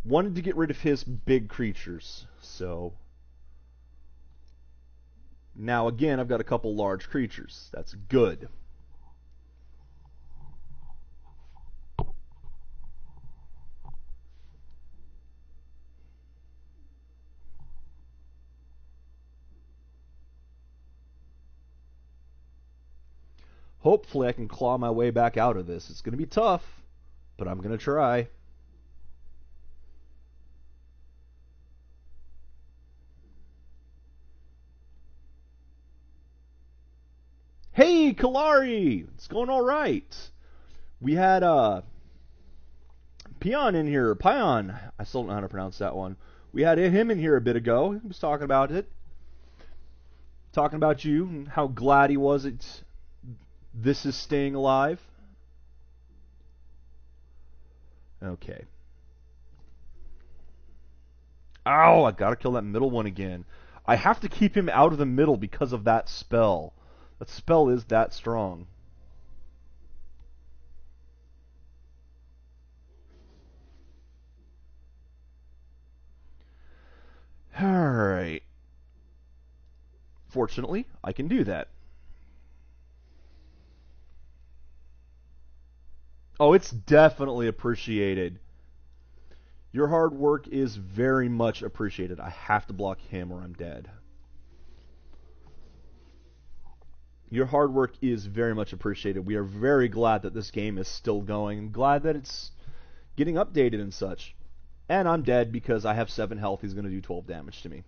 Wanted to get rid of his big creatures, so now again I've got a couple large creatures. That's good. Hopefully I can claw my way back out of this. It's going to be tough, but I'm going to try. Hey, Kelari! It's going all right. We had Pion in here. Pion. I still don't know how to pronounce that one. We had him in here a bit ago. He was talking about it. Talking about you and how glad he was that this is staying alive. Okay. Ow, I gotta kill that middle one again. I have to keep him out of the middle because of that spell. That spell is that strong. Alright. Fortunately, I can do that. Oh, it's definitely appreciated. Your hard work is very much appreciated. I have to block him or I'm dead. Your hard work is very much appreciated. We are very glad that this game is still going. I'm glad that it's getting updated and such. And I'm dead because I have 7 health. He's going to do 12 damage to me.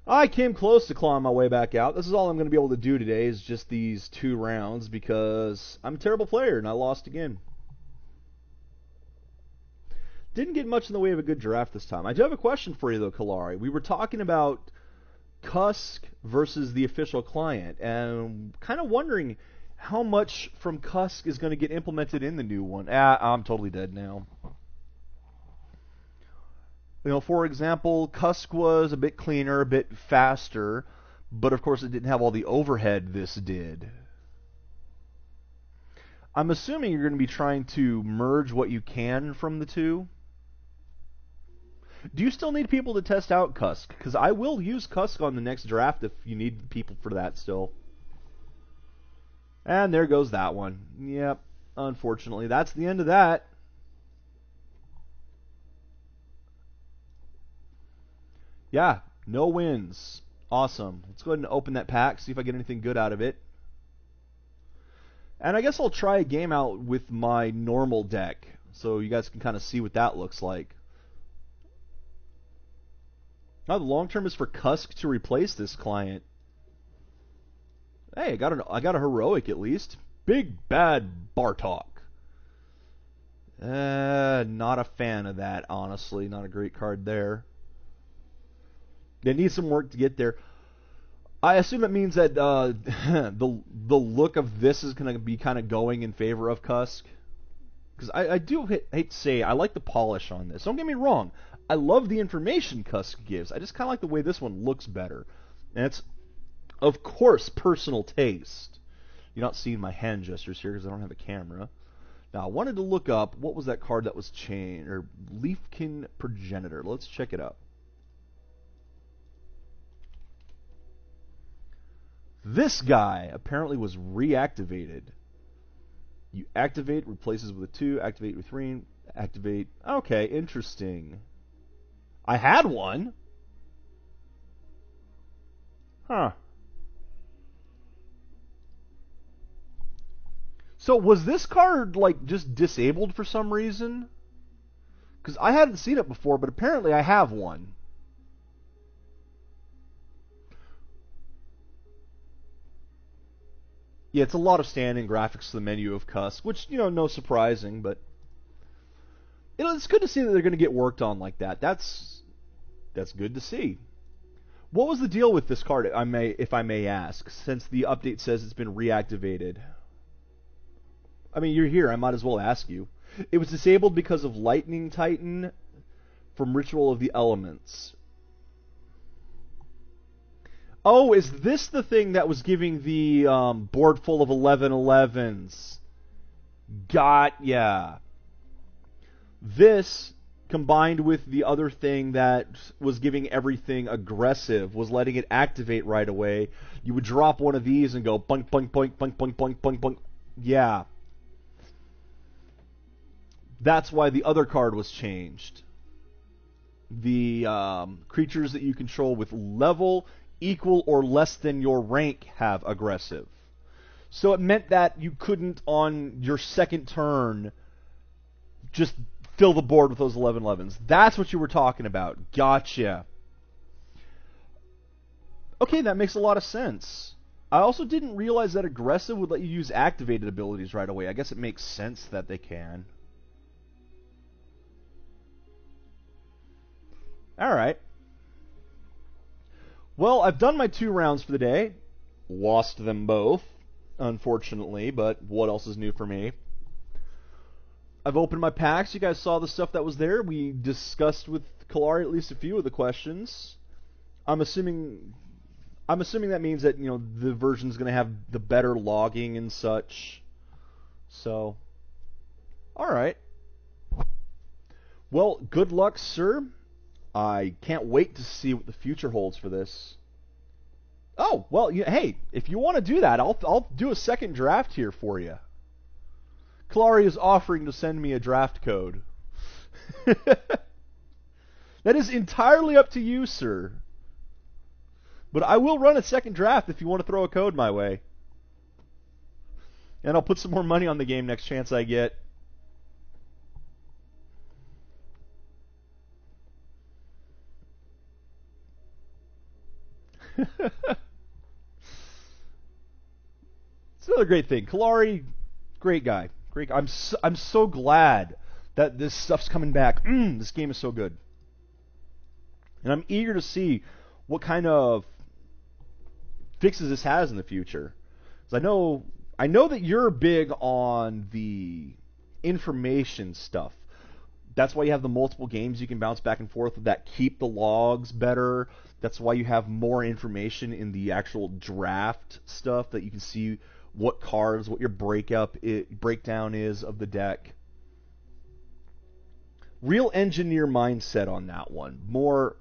I came close to clawing my way back out. This is all I'm going to be able to do today is just these 2 rounds because I'm a terrible player and I lost again. Didn't get much in the way of a good draft this time. I do have a question for you, though, Kelari. We were talking about Cusk versus the official client, and kind of wondering how much from Cusk is going to get implemented in the new one. I'm totally dead now. You know, for example, Cusk was a bit cleaner, a bit faster, but of course it didn't have all the overhead this did. I'm assuming you're going to be trying to merge what you can from the two. Do you still need people to test out Cusk? Because I will use Cusk on the next draft if you need people for that still. And there goes that one. Yep, unfortunately. That's the end of that. Yeah, no wins. Awesome. Let's go ahead and open that pack, see if I get anything good out of it. And I guess I'll try a game out with my normal deck, so you guys can kind of see what that looks like. Now the long term is for Cusk to replace this client. Hey, I got a heroic at least. Big Bad Bartok. Not a fan of that, honestly. Not a great card there. They need some work to get there. I assume that means that the look of this is going to be kind of going in favor of Cusk. Because I do hate to say, I like the polish on this. Don't get me wrong. I love the information Cusk gives. I just kind of like the way this one looks better. And it's, of course, personal taste. You're not seeing my hand gestures here because I don't have a camera. Now, I wanted to look up, what was that card that was changed? Or Leafkin Progenitor. Let's check it out. This guy apparently was reactivated. You activate, replaces with a 2, activate with 3, activate. Okay, interesting. I had one. Huh. So was this card like just disabled for some reason? Because I hadn't seen it before, but apparently I have one. Yeah, it's a lot of standing graphics to the menu of Cusk, which, you know, no surprising, but it's good to see that they're going to get worked on like that. That's good to see. What was the deal with this card, if I may ask, since the update says it's been reactivated? I mean, you're here, I might as well ask you. It was disabled because of Lightning Titan from Ritual of the Elements. Oh, is this the thing that was giving the board full of 11/11s? Got ya. This, combined with the other thing that was giving everything aggressive, was letting it activate right away. You would drop one of these and go bunk, bunk, bunk, bunk, bunk, bunk, bunk, bunk. Yeah. That's why the other card was changed. The creatures that you control with level equal or less than your rank have aggressive. So it meant that you couldn't, on your second turn, just fill the board with those 11/11s. That's what you were talking about. Gotcha. Okay, that makes a lot of sense. I also didn't realize that aggressive would let you use activated abilities right away. I guess it makes sense that they can. Alright. Well, I've done my 2 rounds for the day. Lost them both, unfortunately, but what else is new for me? I've opened my packs. You guys saw the stuff that was there. We discussed with Kelari at least a few of the questions. I'm assuming that means that, you know, the version's going to have the better logging and such. So, all right. Well, good luck, sir. I can't wait to see what the future holds for this. Oh, well, hey, if you want to do that, I'll do a second draft here for you. Kelari is offering to send me a draft code. That is entirely up to you, sir. But I will run a second draft if you want to throw a code my way. And I'll put some more money on the game next chance I get. It's another great thing. Kelari, great guy. Great. I'm so glad that this stuff's coming back. This game is so good. And I'm eager to see what kind of fixes this has in the future. Because I know that you're big on the information stuff. That's why you have the multiple games you can bounce back and forth that keep the logs better. That's why you have more information in the actual draft stuff, that you can see what cards, what your breakdown is of the deck. Real engineer mindset on that one. More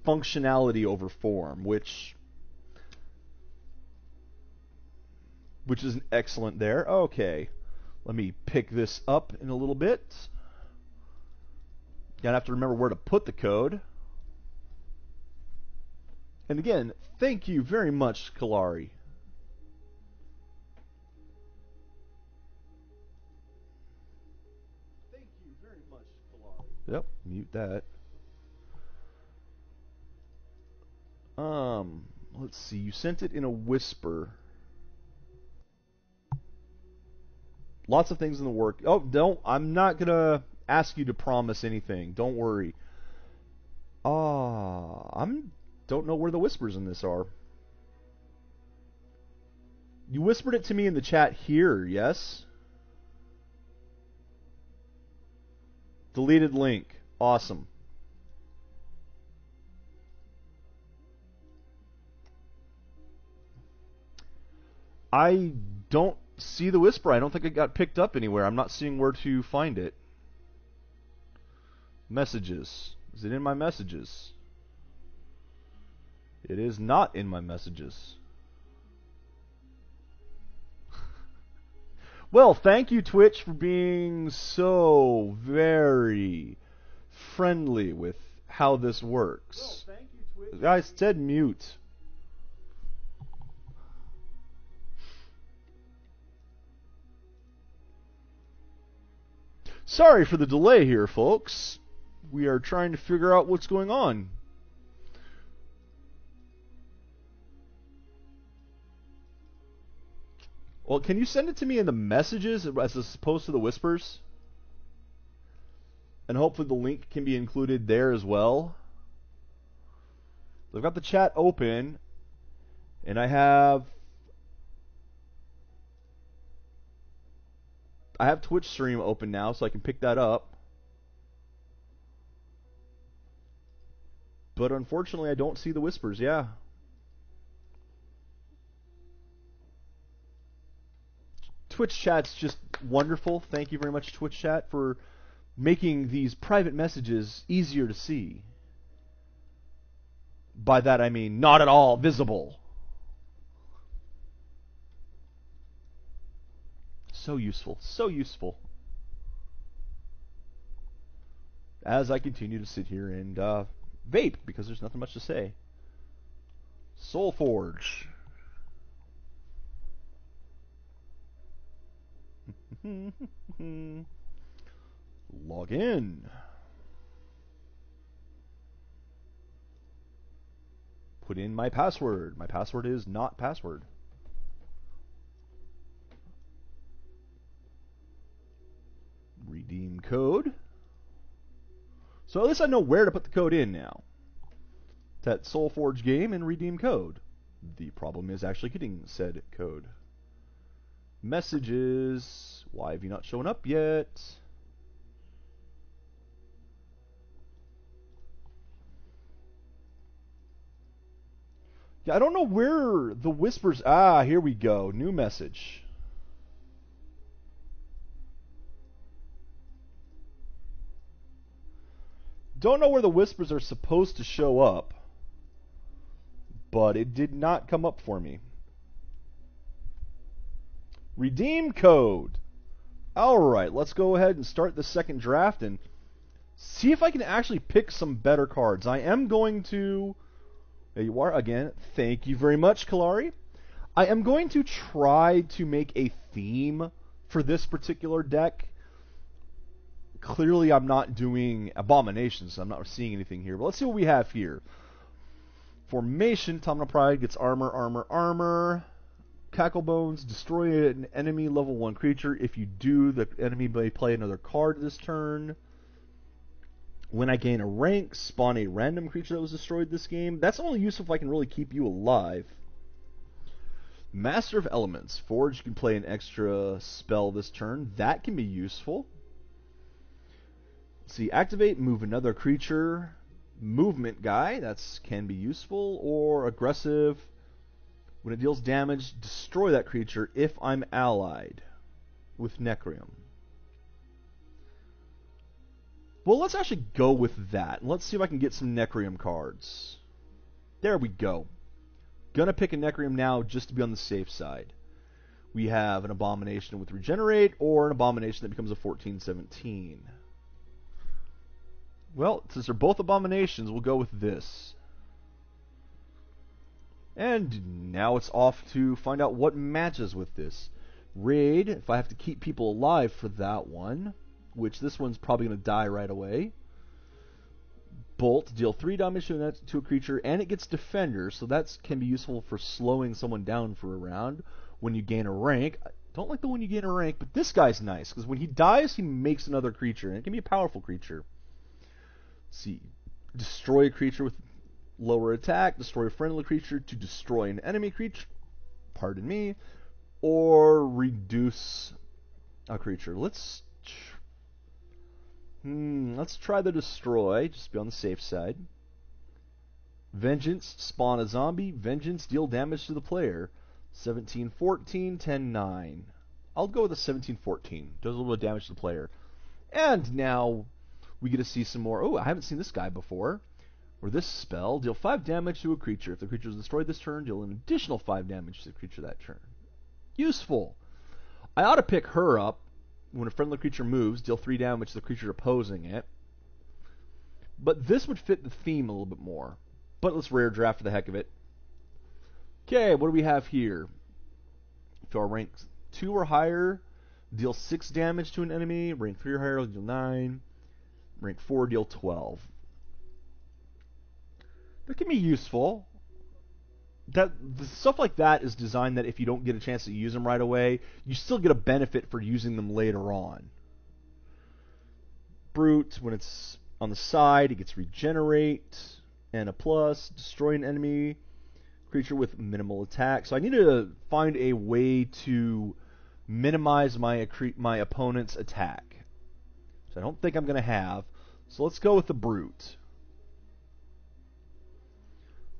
functionality over form, which is excellent there. Okay, let me pick this up in a little bit. Gotta have to remember where to put the code. And again, thank you very much, Kelari. Thank you very much, Kelari. Yep, mute that. Let's see. You sent it in a whisper. Lots of things in the work. Oh, I'm not gonna ask you to promise anything. Don't worry. Don't know where the whispers in this are. You whispered it to me in the chat here, yes? Deleted link. Awesome. I don't see the whisper. I don't think it got picked up anywhere. I'm not seeing where to find it. Messages. Is it in my messages? It is not in my messages. Well, thank you, Twitch, for being so very friendly with how this works. Well, thank you, Twitch. I said mute. Sorry for the delay here, folks. We are trying to figure out what's going on. Well, can you send it to me in the messages as opposed to the whispers? And hopefully the link can be included there as well. I've got the chat open, and I have Twitch stream open now, so I can pick that up. But unfortunately, I don't see the whispers, yeah. Twitch chat's just wonderful. Thank you very much, Twitch chat, for making these private messages easier to see. By that I mean not at all visible. So useful, so useful. As I continue to sit here and vape, because there's nothing much to say. SolForge. Log in. Put in my password. My password is not password. Redeem code. So at least I know where to put the code in now. That SolForge game and redeem code. The problem is actually getting said code. Messages. Why have you not shown up yet? Yeah, I don't know where the whispers... Ah, here we go. New message. Don't know where the whispers are supposed to show up, but it did not come up for me. Redeem code. Alright, let's go ahead and start the second draft and see if I can actually pick some better cards. I am going to... There you are, again. Thank you very much, Kelari. I am going to try to make a theme for this particular deck. Clearly, I'm not doing abominations, so I'm not seeing anything here. But let's see what we have here. Formation, Tomna Pride gets armor, armor, armor. Cacklebones, destroy an enemy level 1 creature. If you do, the enemy may play another card this turn. When I gain a rank, spawn a random creature that was destroyed this game. That's only useful if I can really keep you alive. Master of Elements. Forge, you can play an extra spell this turn. That can be useful. See, activate, move another creature. Movement guy, that can be useful. Or aggressive. When it deals damage, destroy that creature if I'm allied with Necrium. Well, let's actually go with that. Let's see if I can get some Necrium cards. There we go. Gonna pick a Necrium now just to be on the safe side. We have an Abomination with Regenerate or an Abomination that becomes a 14/17. Well, since they're both Abominations, we'll go with this. And now it's off to find out what matches with this. Raid, if I have to keep people alive for that one, which this one's probably going to die right away. Bolt, deal 3 damage to a creature, and it gets Defender, so that can be useful for slowing someone down for a round when you gain a rank. I don't like the when you gain a rank, but this guy's nice, because when he dies, he makes another creature, and it can be a powerful creature. Let's see. Destroy a creature with lower attack, destroy a friendly creature to destroy an enemy creature, pardon me, or reduce a creature. Let's try the destroy, just be on the safe side. Vengeance, spawn a zombie. Vengeance, deal damage to the player. 17-14, 10-9. I'll go with a 17-14. Does a little bit of damage to the player. And now we get to see some more. Oh, I haven't seen this guy before. Or this spell, deal 5 damage to a creature. If the creature is destroyed this turn, deal an additional 5 damage to the creature that turn. Useful. I ought to pick her up. When a friendly creature moves, deal 3 damage to the creature opposing it. But this would fit the theme a little bit more. But let's rare draft for the heck of it. Okay, what do we have here? If our rank 2 or higher, deal 6 damage to an enemy. Rank 3 or higher, deal 9. Rank 4, deal 12. That can be useful. The stuff like that is designed that if you don't get a chance to use them right away, you still get a benefit for using them later on. Brute, when it's on the side, it gets Regenerate and a plus. Destroy an enemy creature with minimal attack. So I need to find a way to minimize my opponent's attack. So I don't think I'm going to have. So let's go with the Brute.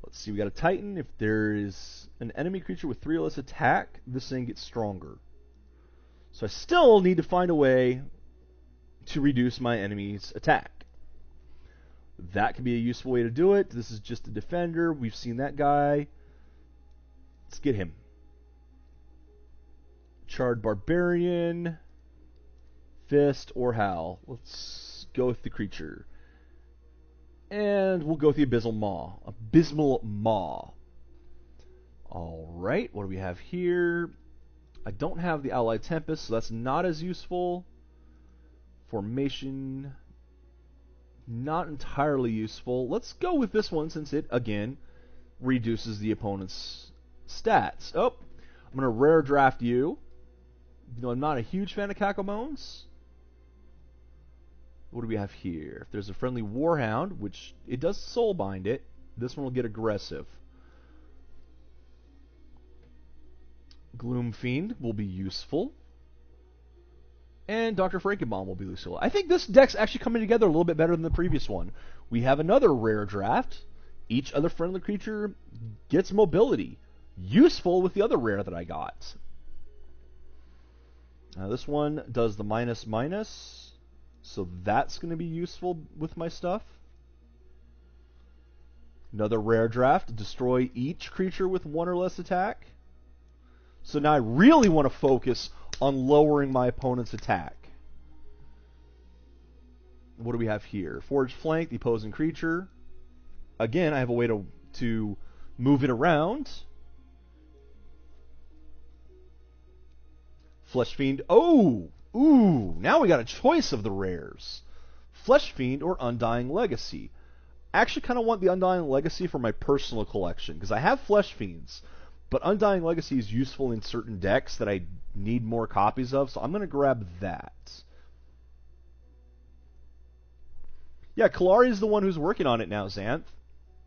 Let's see, we got a Titan. If there is an enemy creature with 3 or less attack, this thing gets stronger. So I still need to find a way to reduce my enemy's attack. That can be a useful way to do it. This is just a defender. We've seen that guy. Let's get him. Charred Barbarian, Fist, or Howl. Let's go with the creature. And we'll go with the Abysmal Maw. Abysmal Maw. Alright, what do we have here? I don't have the Allied Tempest, so that's not as useful. Formation, not entirely useful. Let's go with this one since it, again, reduces the opponent's stats. Oh, I'm going to rare draft you. You know, I'm not a huge fan of Cacklebones. What do we have here? If there's a friendly Warhound, which it does soulbind it, this one will get aggressive. Gloom Fiend will be useful. And Dr. Frankenbaum will be useful. I think this deck's actually coming together a little bit better than the previous one. We have another rare draft. Each other friendly creature gets mobility. Useful with the other rare that I got. Now this one does the --, so that's going to be useful with my stuff. Another rare draft, destroy each creature with 1 or less attack. So now I really want to focus on lowering my opponent's attack. What do we have here? Forge Flank, the opposing creature. Again, I have a way to move it around. Flesh Fiend. Oh! Ooh! Now we got a choice of the rares. Flesh Fiend or Undying Legacy. I actually kind of want the Undying Legacy for my personal collection, because I have Flesh Fiends. But Undying Legacy is useful in certain decks that I need more copies of, so I'm going to grab that. Yeah, Kelari is the one who's working on it now, Xanth.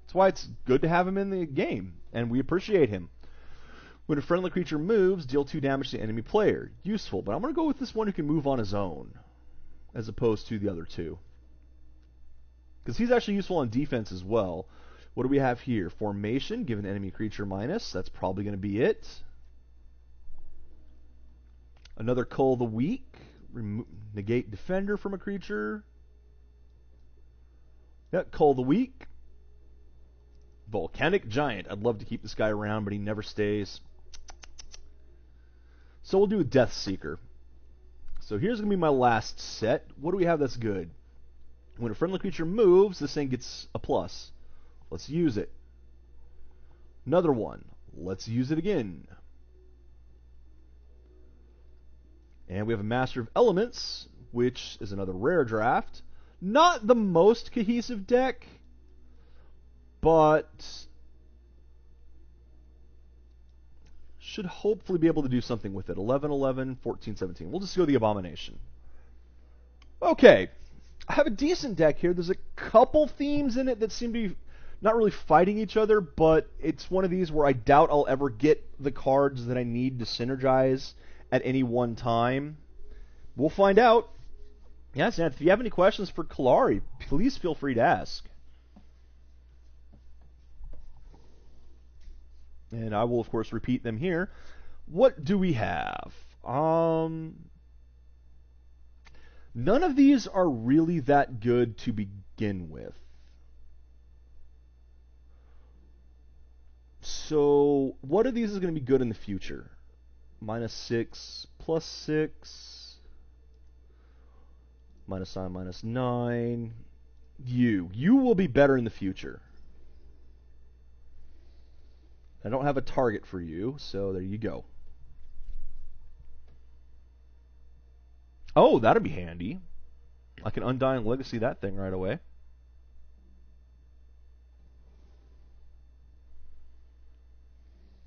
That's why it's good to have him in the game, and we appreciate him. When a friendly creature moves, deal 2 damage to the enemy player. Useful, but I'm going to go with this one who can move on his own, as opposed to the other two. Because he's actually useful on defense as well. What do we have here? Formation, give an enemy creature -. That's probably going to be it. Another Cull the Weak. Negate Defender from a creature. Yep, Cull the Weak. Volcanic Giant. I'd love to keep this guy around, but he never stays. So we'll do a Death Seeker. So here's going to be my last set. What do we have that's good? When a friendly creature moves, this thing gets a plus. Let's use it. Another one. Let's use it again. And we have a Master of Elements, which is another rare draft. Not the most cohesive deck, but should hopefully be able to do something with it. 11, 11, 14, 17. We'll just go the Abomination. Okay. I have a decent deck here. There's a couple themes in it that seem to be not really fighting each other, but it's one of these where I doubt I'll ever get the cards that I need to synergize at any one time. We'll find out. Yes, and if you have any questions for Kelari, please feel free to ask. And I will, of course, repeat them here. What do we have? None of these are really that good to begin with. So, what of these is going to be good in the future? -6, +6, -9, -9. You will be better in the future. I don't have a target for you, so there you go. Oh, that'd be handy. I can Undying Legacy that thing right away.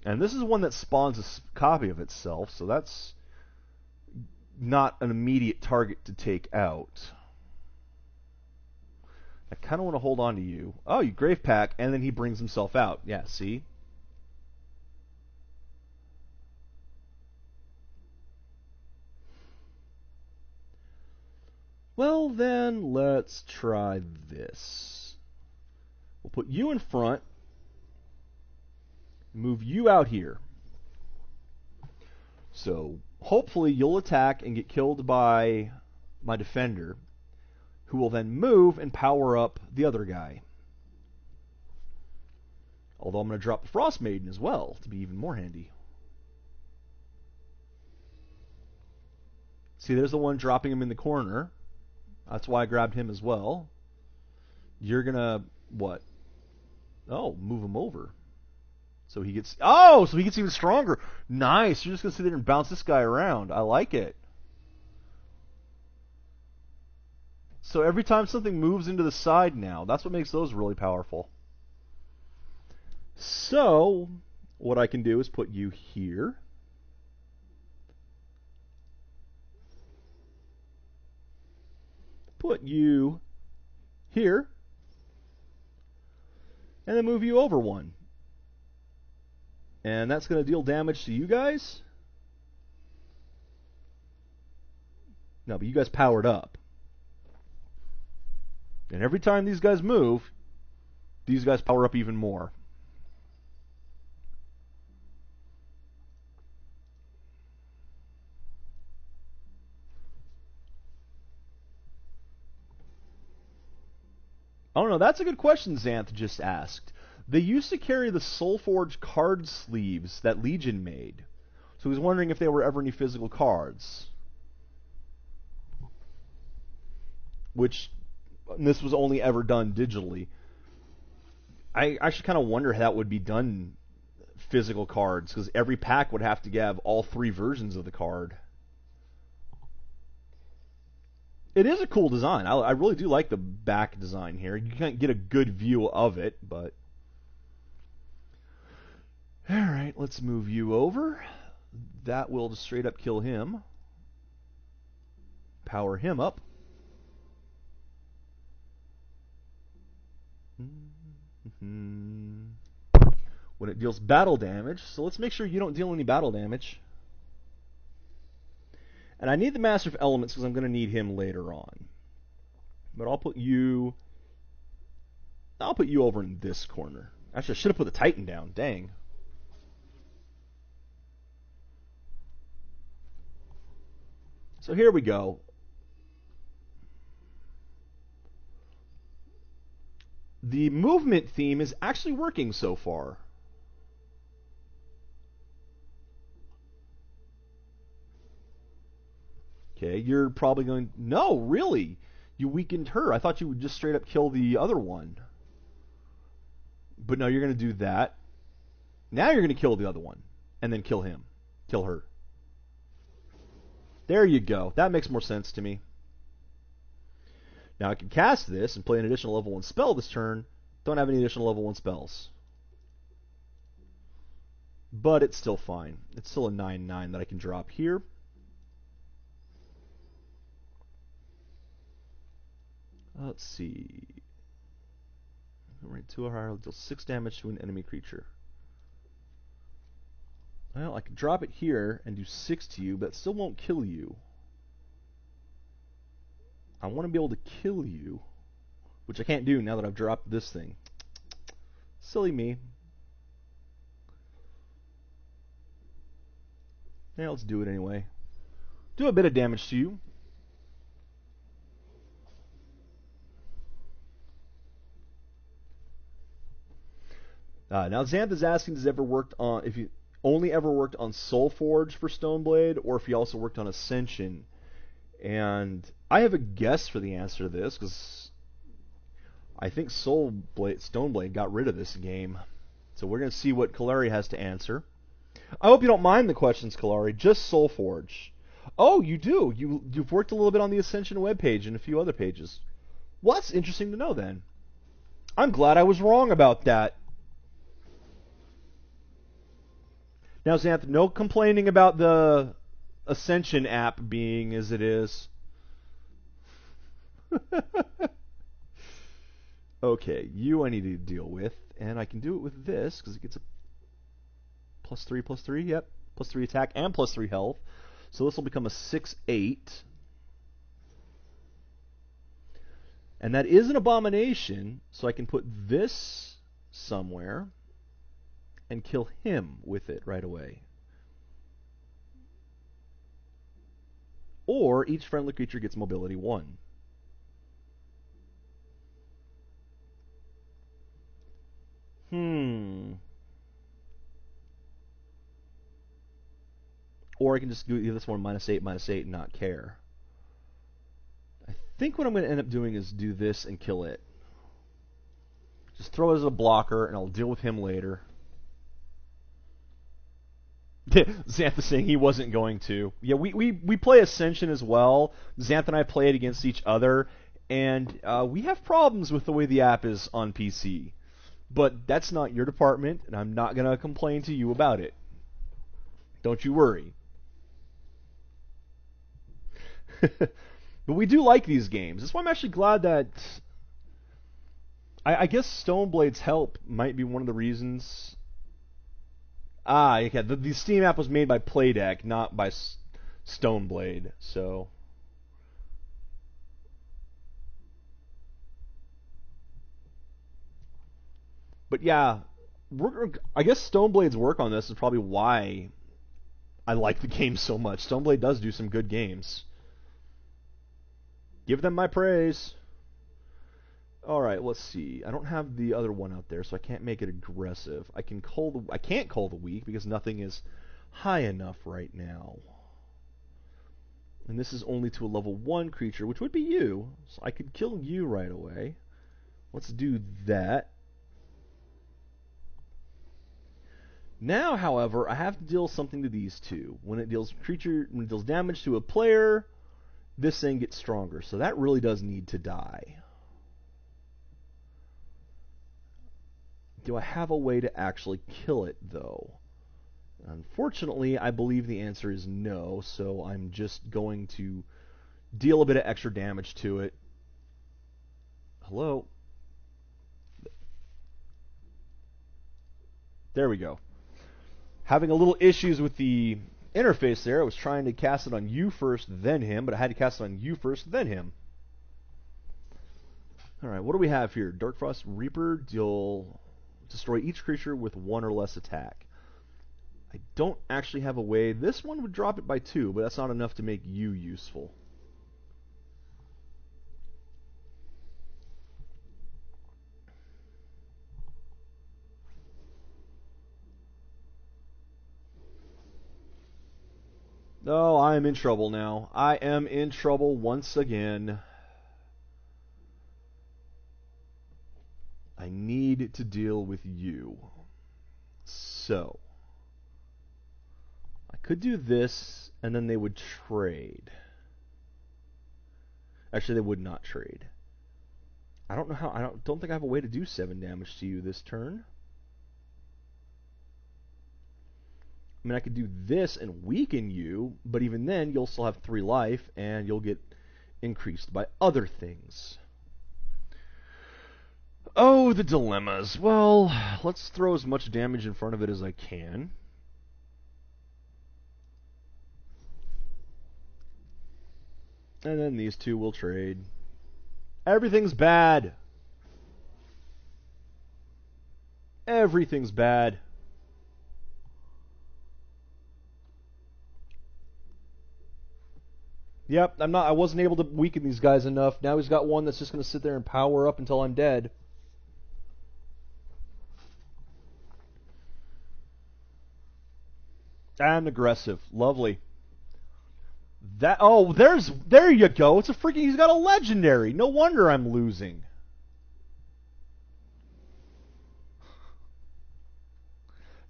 And this is one that spawns a copy of itself, so that's not an immediate target to take out. I kind of want to hold on to you. Oh, you Grave Pack, and then he brings himself out. Yeah, see? Well, then, let's try this. We'll put you in front. Move you out here. So, hopefully you'll attack and get killed by my defender, who will then move and power up the other guy. Although I'm going to drop the Frost Maiden as well, to be even more handy. See, there's the one dropping him in the corner. That's why I grabbed him as well. You're going to, what? Oh, move him over. So he gets, oh, so he gets even stronger. Nice. You're just going to sit there and bounce this guy around. I like it. So every time something moves into the side now, that's what makes those really powerful. So what I can do is put you here. Put you here. And then move you over one. And that's going to deal damage to you guys. No, but you guys powered up. And every time these guys move, these guys power up even more. Oh no, that's a good question Xanth just asked. They used to carry the SolForge card sleeves that Legion made. So he was wondering if there were ever any physical cards. Which, this was only ever done digitally. I actually kind of wonder how that would be done, physical cards, because every pack would have to have all 3 versions of the card. It is a cool design. I really do like the back design here. You can't get a good view of it, but... Alright, let's move you over. That will just straight up kill him. Power him up. When it deals battle damage, so let's make sure you don't deal any battle damage. And I need the Master of Elements because I'm going to need him later on. But I'll put you over in this corner. Actually, I should have put the Titan down. Dang. So here we go. The movement theme is actually working so far. Okay, you're probably going, no, really? You weakened her. I thought you would just straight up kill the other one. But no, you're going to do that. Now you're going to kill the other one. And then kill him. Kill her. There you go. That makes more sense to me. Now I can cast this and play an additional level 1 spell this turn. Don't have any additional level 1 spells. But it's still fine. It's still a 9/9 that I can drop here. Let's see. Right, 2 or higher deals 6 damage to an enemy creature. Well, I can drop it here and do 6 to you, but it still won't kill you. I want to be able to kill you, which I can't do now that I've dropped this thing. Silly me. Yeah, let's do it anyway. Do a bit of damage to you. Now Xanth asking, if you only ever worked on SolForge for Stoneblade, or if you also worked on Ascension. And I have a guess for the answer to this, because I think Stoneblade got rid of this game. So we're going to see what Kelari has to answer. I hope you don't mind the questions, Kelari. Just SolForge. Oh, you do. You've worked a little bit on the Ascension webpage and a few other pages. Well, that's interesting to know then. I'm glad I was wrong about that. Now, Xanth, no complaining about the Ascension app being as it is. Okay, you I need to deal with, and I can do it with this, because it gets a +3/+3, yep, +3 attack and +3 health. So this will become a 6/8. And that is an abomination, so I can put this somewhere and kill him with it right away. Or each friendly creature gets mobility 1. Or I can just give this one -8/-8 and not care. I think what I'm going to end up doing is do this and kill it. Just throw it as a blocker, and I'll deal with him later. Xanth is saying he wasn't going to. Yeah, we play Ascension as well. Xanth and I play it against each other, and we have problems with the way the app is on PC. But that's not your department, and I'm not going to complain to you about it. Don't you worry. But we do like these games. That's why I'm actually glad that... I guess Stoneblade's help might be one of the reasons... okay. The Steam app was made by Playdeck, not by Stoneblade, so... But yeah, I guess Stoneblade's work on this is probably why I like the game so much. Stoneblade does do some good games. Give them my praise. Alright, let's see. I don't have the other one out there, so I can't make it aggressive. I can't call the weak because nothing is high enough right now. And this is only to a level 1 creature, which would be you. So I could kill you right away. Let's do that. Now, however, I have to deal something to these two. When it deals damage to a player, this thing gets stronger. So that really does need to die. Do I have a way to actually kill it, though? Unfortunately, I believe the answer is no, so I'm just going to deal a bit of extra damage to it. Hello? There we go. Having a little issues with the interface there. I was trying to cast it on you first, then him, but I had to cast it on you first, then him. Alright, what do we have here? Darkfrost Reaper, deal destroy each creature with 1 or less attack. I don't actually have a way. This one would drop it by 2, but that's not enough to make you useful. Oh, I am in trouble now. I am in trouble once again. I need to deal with you. So, I could do this, and then they would trade. Actually, they would not trade. I don't know how. I don't think I have a way to do 7 damage to you this turn. I mean, I could do this and weaken you, but even then, you'll still have 3 life, and you'll get increased by other things. Oh, the dilemmas. Well, let's throw as much damage in front of it as I can. And then these two will trade. Everything's bad. Everything's bad. Yep, I wasn't able to weaken these guys enough. Now he's got one that's just going to sit there and power up until I'm dead. And aggressive. Lovely. There you go. It's a freaking, he's got a legendary. No wonder I'm losing.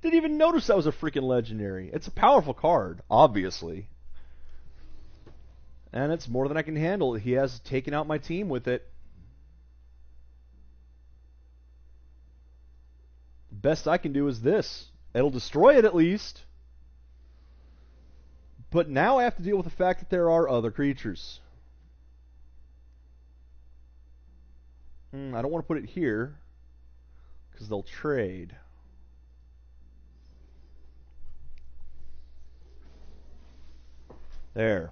Didn't even notice that was a freaking legendary. It's a powerful card, obviously. And it's more than I can handle. He has taken out my team with it. Best I can do is this. It'll destroy it at least. But now I have to deal with the fact that there are other creatures. I don't want to put it here, because they'll trade. There.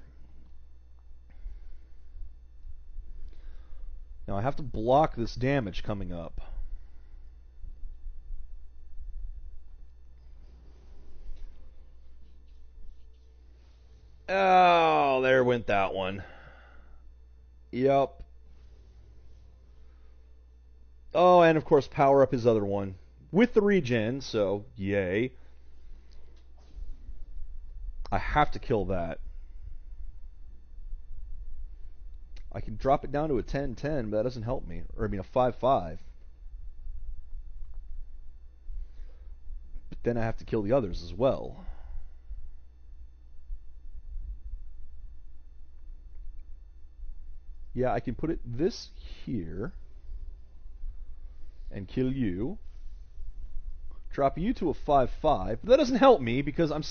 Now I have to block this damage coming up. Oh, there went that one. Yup. Oh, and of course power up his other one. With the regen, so yay. I have to kill that. I can drop it down to a 10-10, but that doesn't help me. Or I mean a 5-5. But then I have to kill the others as well. Yeah, I can put it this here and kill you. Drop you to a 5-5. But that doesn't help me because I'm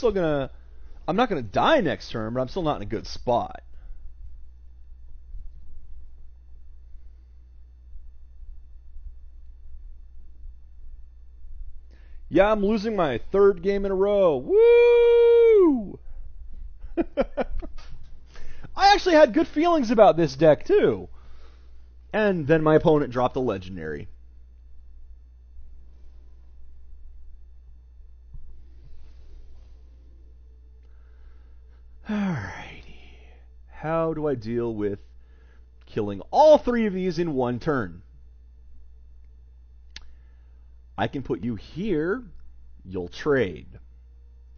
not gonna die next turn, but I'm still not in a good spot. Yeah, I'm losing my 3rd game in a row. Woo! I actually had good feelings about this deck, too. And then my opponent dropped a legendary. Alrighty. How do I deal with killing all 3 of these in one turn? I can put you here. You'll trade.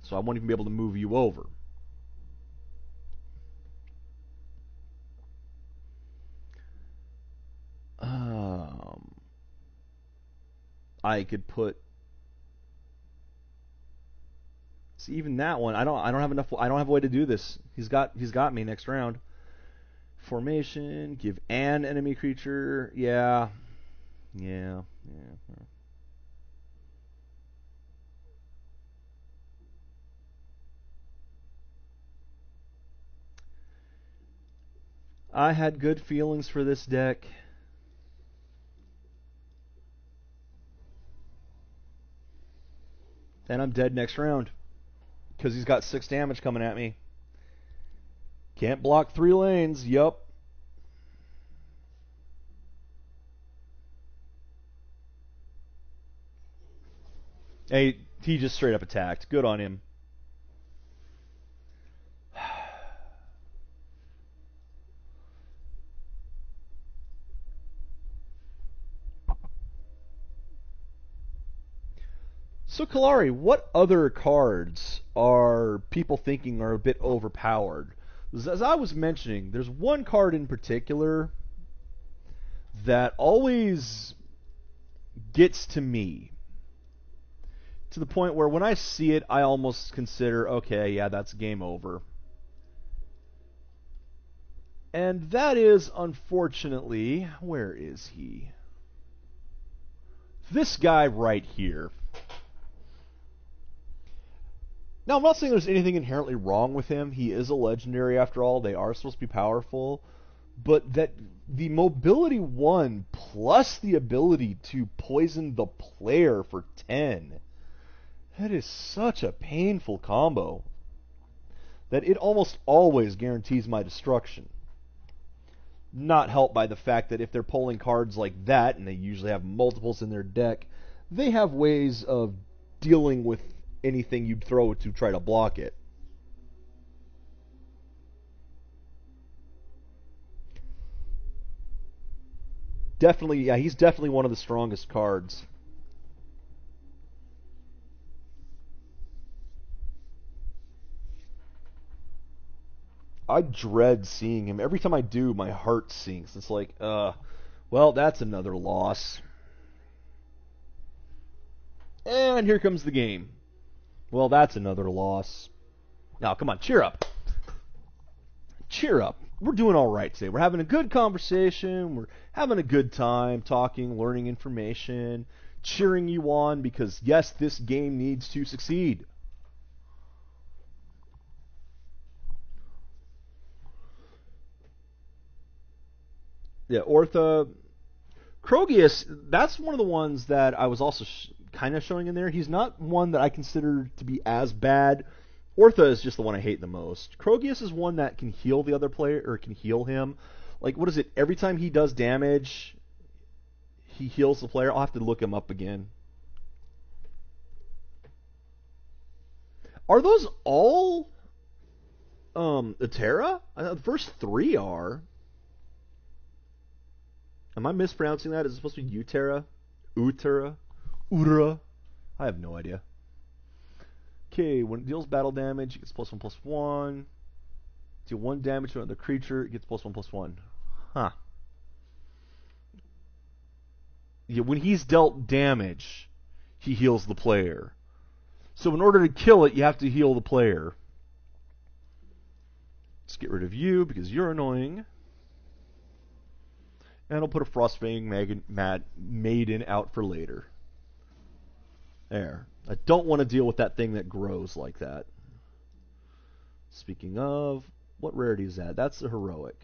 So I won't even be able to move you over. I could put. See, even that one, I don't have enough. I don't have a way to do this. He's got me next round. Formation, give an enemy creature. Yeah. I had good feelings for this deck. And I'm dead next round. Because he's got 6 damage coming at me. Can't block 3 lanes. Yup. Hey, he just straight up attacked. Good on him. So, Kelari, what other cards are people thinking are a bit overpowered? As I was mentioning, there's one card in particular that always gets to me. To the point where when I see it, I almost consider, okay, yeah, that's game over. And that is, unfortunately, where is he? This guy right here. Now, I'm not saying there's anything inherently wrong with him. He is a legendary after all. They are supposed to be powerful. But that the mobility 1 plus the ability to poison the player for 10, that is such a painful combo that it almost always guarantees my destruction. Not helped by the fact that if they're pulling cards like that, and they usually have multiples in their deck, they have ways of dealing with anything you'd throw to try to block it. Definitely, yeah, he's definitely one of the strongest cards. I dread seeing him. Every time I do, my heart sinks. It's like, well, that's another loss. And here comes the game. Well, that's another loss. Now, come on, cheer up. Cheer up. We're doing all right today. We're having a good conversation. We're having a good time talking, learning information, cheering you on because, yes, this game needs to succeed. Yeah, Ortha. Krogius, that's one of the ones that I was also kind of showing in there. He's not one that I consider to be as bad. Ortha is just the one I hate the most. Krogius is one that can heal the other player, or can heal him. Like, what is it? Every time he does damage, he heals the player. I'll have to look him up again. Are those all Atera? The first 3 are. Am I mispronouncing that? Is it supposed to be Utera? Utera? Utera? I have no idea. Okay, when it deals battle damage, it gets +1/+1. Deal 1 damage to another creature, it gets +1/+1. Huh. Yeah, when he's dealt damage, he heals the player. So in order to kill it, you have to heal the player. Let's get rid of you because you're annoying. And I'll put a Frostfang Maiden out for later. There. I don't want to deal with that thing that grows like that. Speaking of, what rarity is that? That's the heroic.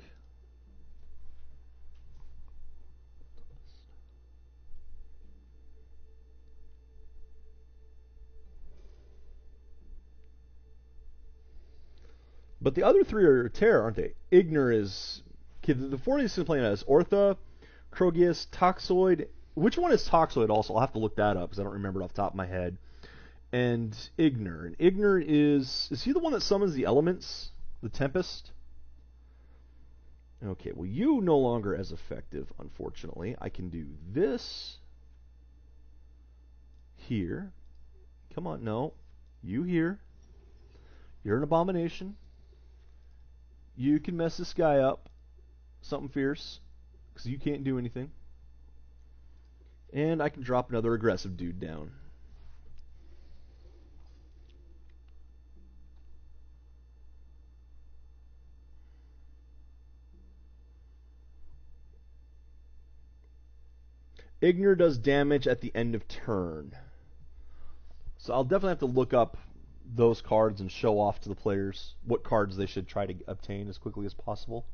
But the other 3 are Terra, aren't they? Ignor is... Okay, the 4 he's playing as Ortha, Krogius, Toxoid. Which one is Toxoid also? I'll have to look that up because I don't remember it off the top of my head. And Ignor. And Ignor is he the one that summons the elements? The Tempest? Okay, well, you no longer as effective, unfortunately. I can do this here. Come on, no. You here. You're an abomination. You can mess this guy up. Something fierce. Because you can't do anything. And I can drop another aggressive dude down. Ignor does damage at the end of turn. So I'll definitely have to look up those cards and show off to the players what cards they should try to obtain as quickly as possible.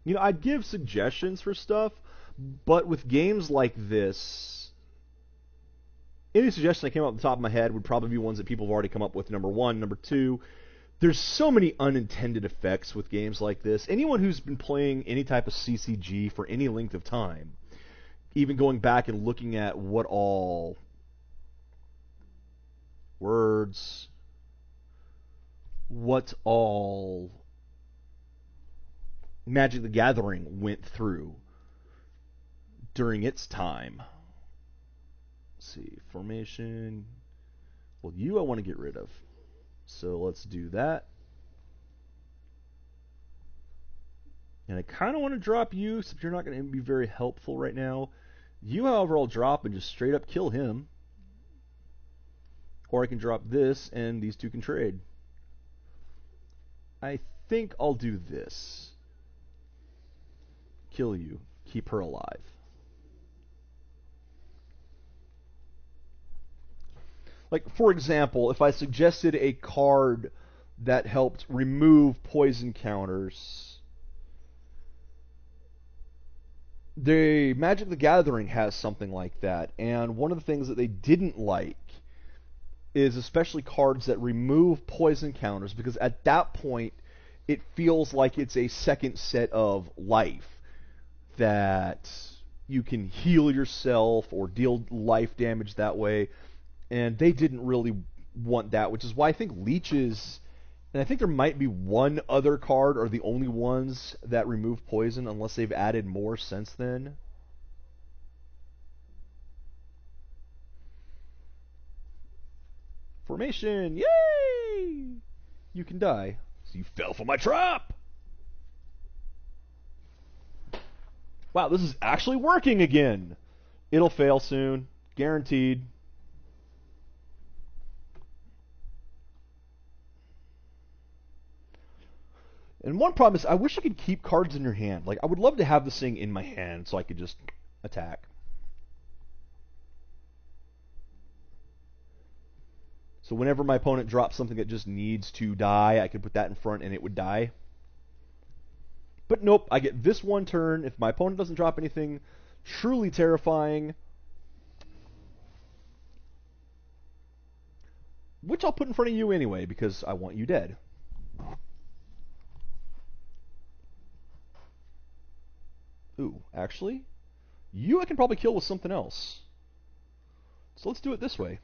You know, I'd give suggestions for stuff, but with games like this, any suggestion that came off the top of my head would probably be ones that people have already come up with. Number one, number two, there's so many unintended effects with games like this. Anyone who's been playing any type of CCG for any length of time, even going back and looking at what all words, what all Magic the Gathering went through during its time. Let's see, formation. Well, you I want to get rid of. So let's do that. And I kind of want to drop you, except you're not going to be very helpful right now. You, however, I'll drop and just straight up kill him. Or I can drop this, and these two can trade. I think I'll do this. Kill you. Keep her alive. Like, for example, if I suggested a card that helped remove poison counters, the Magic the Gathering has something like that, and one of the things that they didn't like is especially cards that remove poison counters, because at that point it feels like it's a second set of life that you can heal yourself or deal life damage that way, and they didn't really want that, which is why I think leeches, and I think there might be one other card, are the only ones that remove poison, unless they've added more since then. Formation! Yay! You can die. So you fell for my trap! Wow, this is actually working again! It'll fail soon. Guaranteed. And one problem is, I wish I could keep cards in your hand. Like, I would love to have this thing in my hand so I could just attack. So whenever my opponent drops something that just needs to die, I could put that in front and it would die. But nope, I get this one turn. If my opponent doesn't drop anything truly terrifying, which I'll put in front of you anyway, because I want you dead. Ooh, actually, you I can probably kill with something else. So let's do it this way.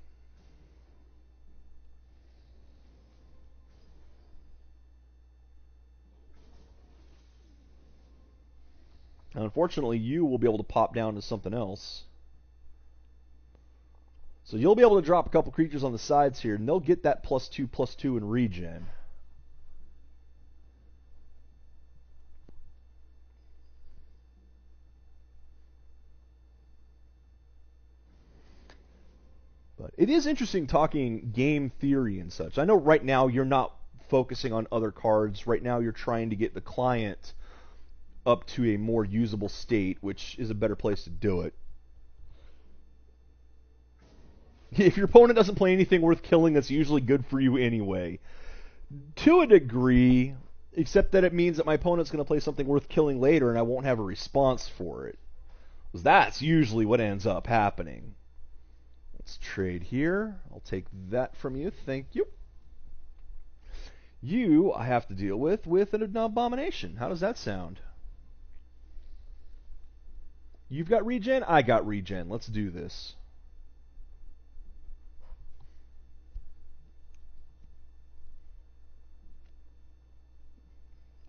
Now, unfortunately, you will be able to pop down to something else. So you'll be able to drop a couple creatures on the sides here, and they'll get that +2/+2 in regen. But it is interesting talking game theory and such. I know right now you're not focusing on other cards. Right now you're trying to get the client up to a more usable state, which is a better place to do it. If your opponent doesn't play anything worth killing, that's usually good for you anyway. To a degree, except that it means that my opponent's going to play something worth killing later and I won't have a response for it. Because that's usually what ends up happening. Let's trade here. I'll take that from you. Thank you. You I have to deal with an abomination. How does that sound? You've got regen, I got regen. Let's do this.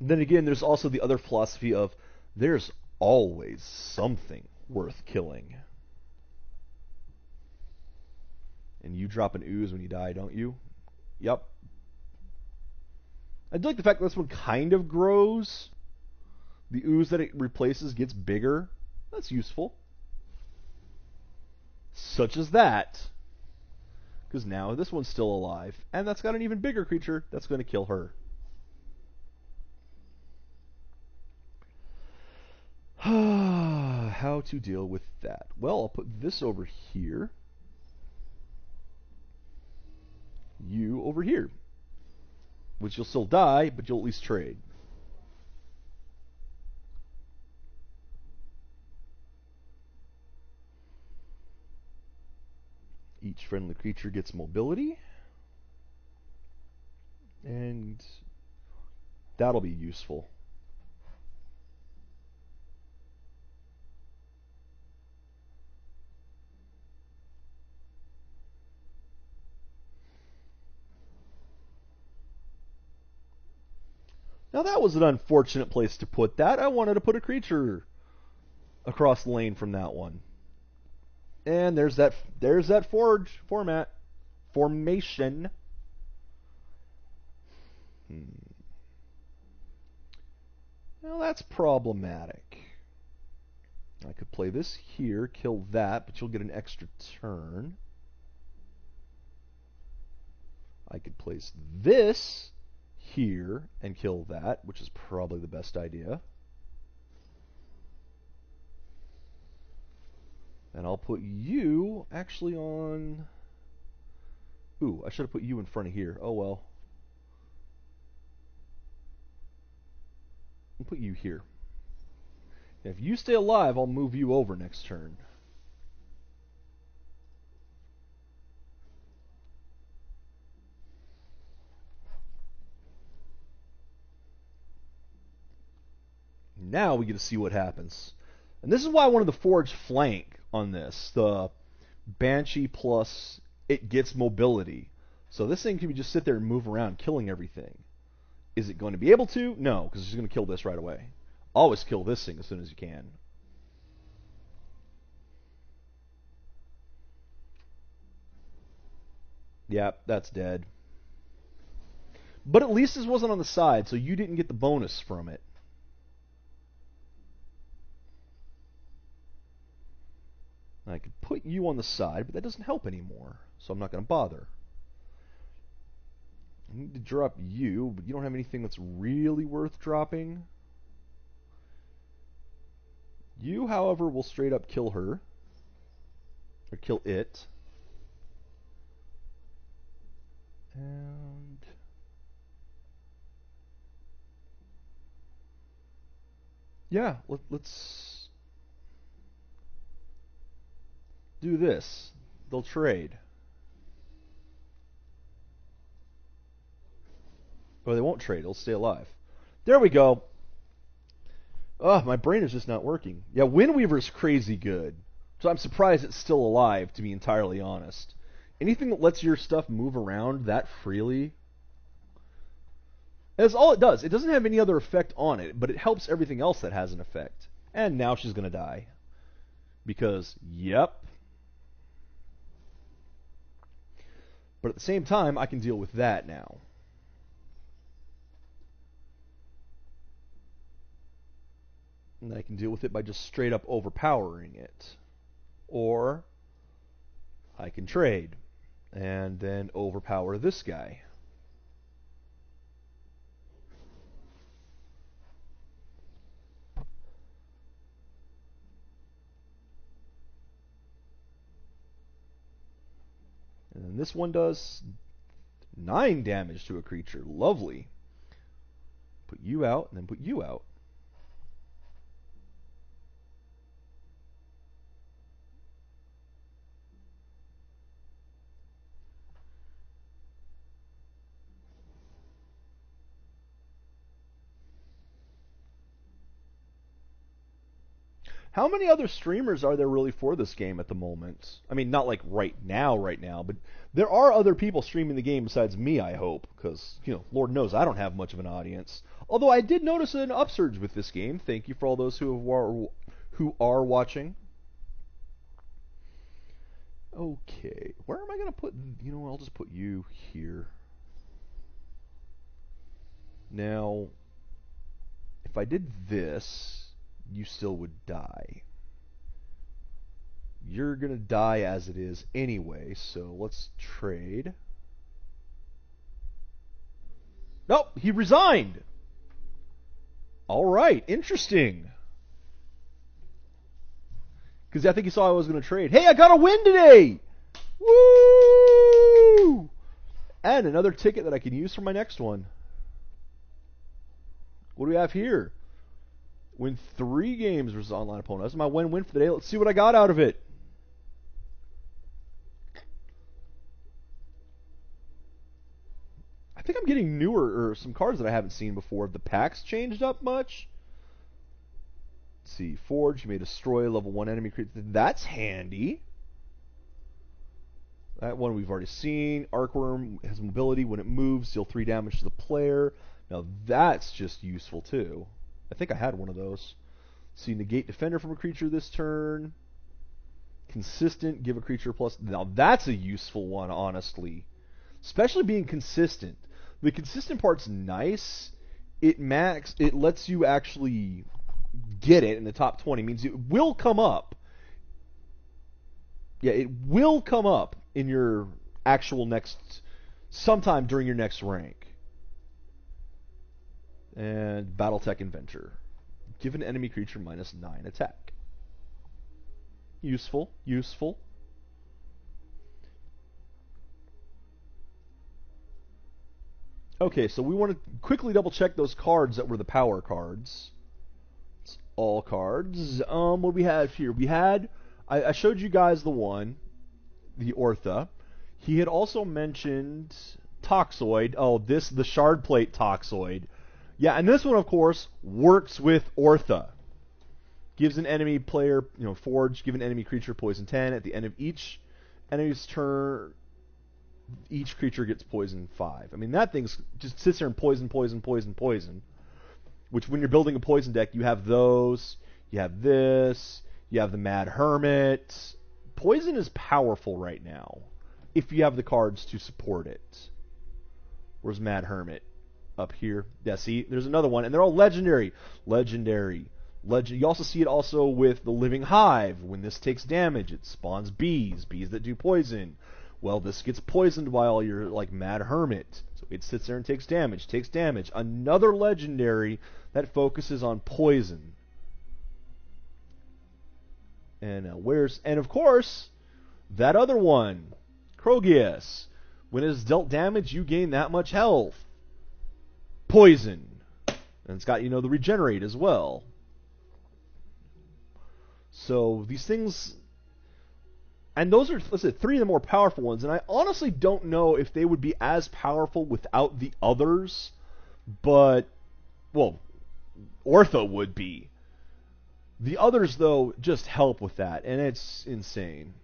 Then again, there's also the other philosophy of there's always something worth killing. And you drop an ooze when you die, don't you? Yep. I do like the fact that this one kind of grows. The ooze that it replaces gets bigger. That's useful. Such as that. Because now this one's still alive. And that's got an even bigger creature that's going to kill her. How to deal with that? Well, I'll put this over here. You over here. Which you'll still die, but you'll at least trade. Each friendly creature gets mobility. And that'll be useful. Now that was an unfortunate place to put that. I wanted to put a creature across the lane from that one. And there's that forge formation. Now that's problematic. I could play this here, kill that, but you'll get an extra turn. I could place this here and kill that, which is probably the best idea. And I'll put you actually on... Ooh, I should have put you in front of here. Oh well. I'll put you here. And if you stay alive, I'll move you over next turn. Now we get to see what happens. And this is why I wanted the Forge flank on this. The Banshee plus it gets mobility. So this thing can just sit there and move around, killing everything. Is it going to be able to? No, because it's going to kill this right away. Always kill this thing as soon as you can. Yep, that's dead. But at least this wasn't on the side, so you didn't get the bonus from it. I could put you on the side, but that doesn't help anymore, so I'm not going to bother. I need to drop you, but you don't have anything that's really worth dropping. You, however, will straight up kill her. Or kill it. And... yeah, let's do this. They'll trade. Or they won't trade. They'll stay alive. There we go. Ugh, my brain is just not working. Yeah, Windweaver's crazy good. So I'm surprised it's still alive, to be entirely honest. Anything that lets your stuff move around that freely... that's all it does. It doesn't have any other effect on it, but it helps everything else that has an effect. And now she's going to die. Because, yep. But at the same time, I can deal with that now. And I can deal with it by just straight up overpowering it. Or I can trade and then overpower this guy. And then this one does 9 damage to a creature. Lovely. Put you out and then put you out. How many other streamers are there really for this game at the moment? I mean, not like right now, but there are other people streaming the game besides me, I hope, because, you know, Lord knows I don't have much of an audience. Although I did notice an upsurge with this game. Thank you for all those who are watching. Okay, where am I going to put, you know, I'll just put you here. Now, if I did this... you still would die. You're going to die as it is anyway, so let's trade. Nope, he resigned! Alright, interesting. Because I think he saw I was going to trade. Hey, I got a win today! Woo! And another ticket that I can use for my next one. What do we have here? Win 3 games versus online opponent. That's my win-win for the day. Let's see what I got out of it. think I'm getting newer, or some cards that I haven't seen before. Have the packs changed up much? Let's see. Forge, you may destroy level 1 enemy creature. That's handy. That one we've already seen. Arcworm has mobility. When it moves, deal 3 damage to the player. Now that's just useful too. I think I had one of those. See, negate defender from a creature this turn. Consistent, give a creature plus. Now that's a useful one, honestly. Especially being consistent. The consistent part's nice. It lets you actually get it in the top 20. It means it will come up. Yeah, it will come up in your actual sometime during your next rank. And Battletech Inventor. Give an enemy creature -9 attack. Useful, useful. Okay, so we want to quickly double check those cards that were the power cards. It's all cards. What we have here? We had, I showed you guys the one, the Ortha. He had also mentioned Toxoid. Oh, the Shard Plate Toxoid. Yeah, and this one, of course, works with Ortha. Gives an enemy player, Forge, give an enemy creature poison 10. At the end of each enemy's turn, each creature gets poison 5. I mean, that thing just sits there and poison. Which, when you're building a poison deck, you have those, you have this, you have the Mad Hermit. Poison is powerful right now, if you have the cards to support it. Where's Mad Hermit? Up here. Yeah, see, there's another one, and they're all legendary. You also see it also with the Living Hive. When this takes damage, it spawns bees that do poison. Well, this gets poisoned while you're like Mad Hermit. So it sits there and takes damage. Another legendary that focuses on poison. And of course, that other one, Krogias. When it is dealt damage, you gain that much health. Poison. And it's got, the regenerate as well. So these things, and those are, let's say, 3 of the more powerful ones, and I honestly don't know if they would be as powerful without the others, but, well, Ortha would be. The others, though, just help with that, and it's insane.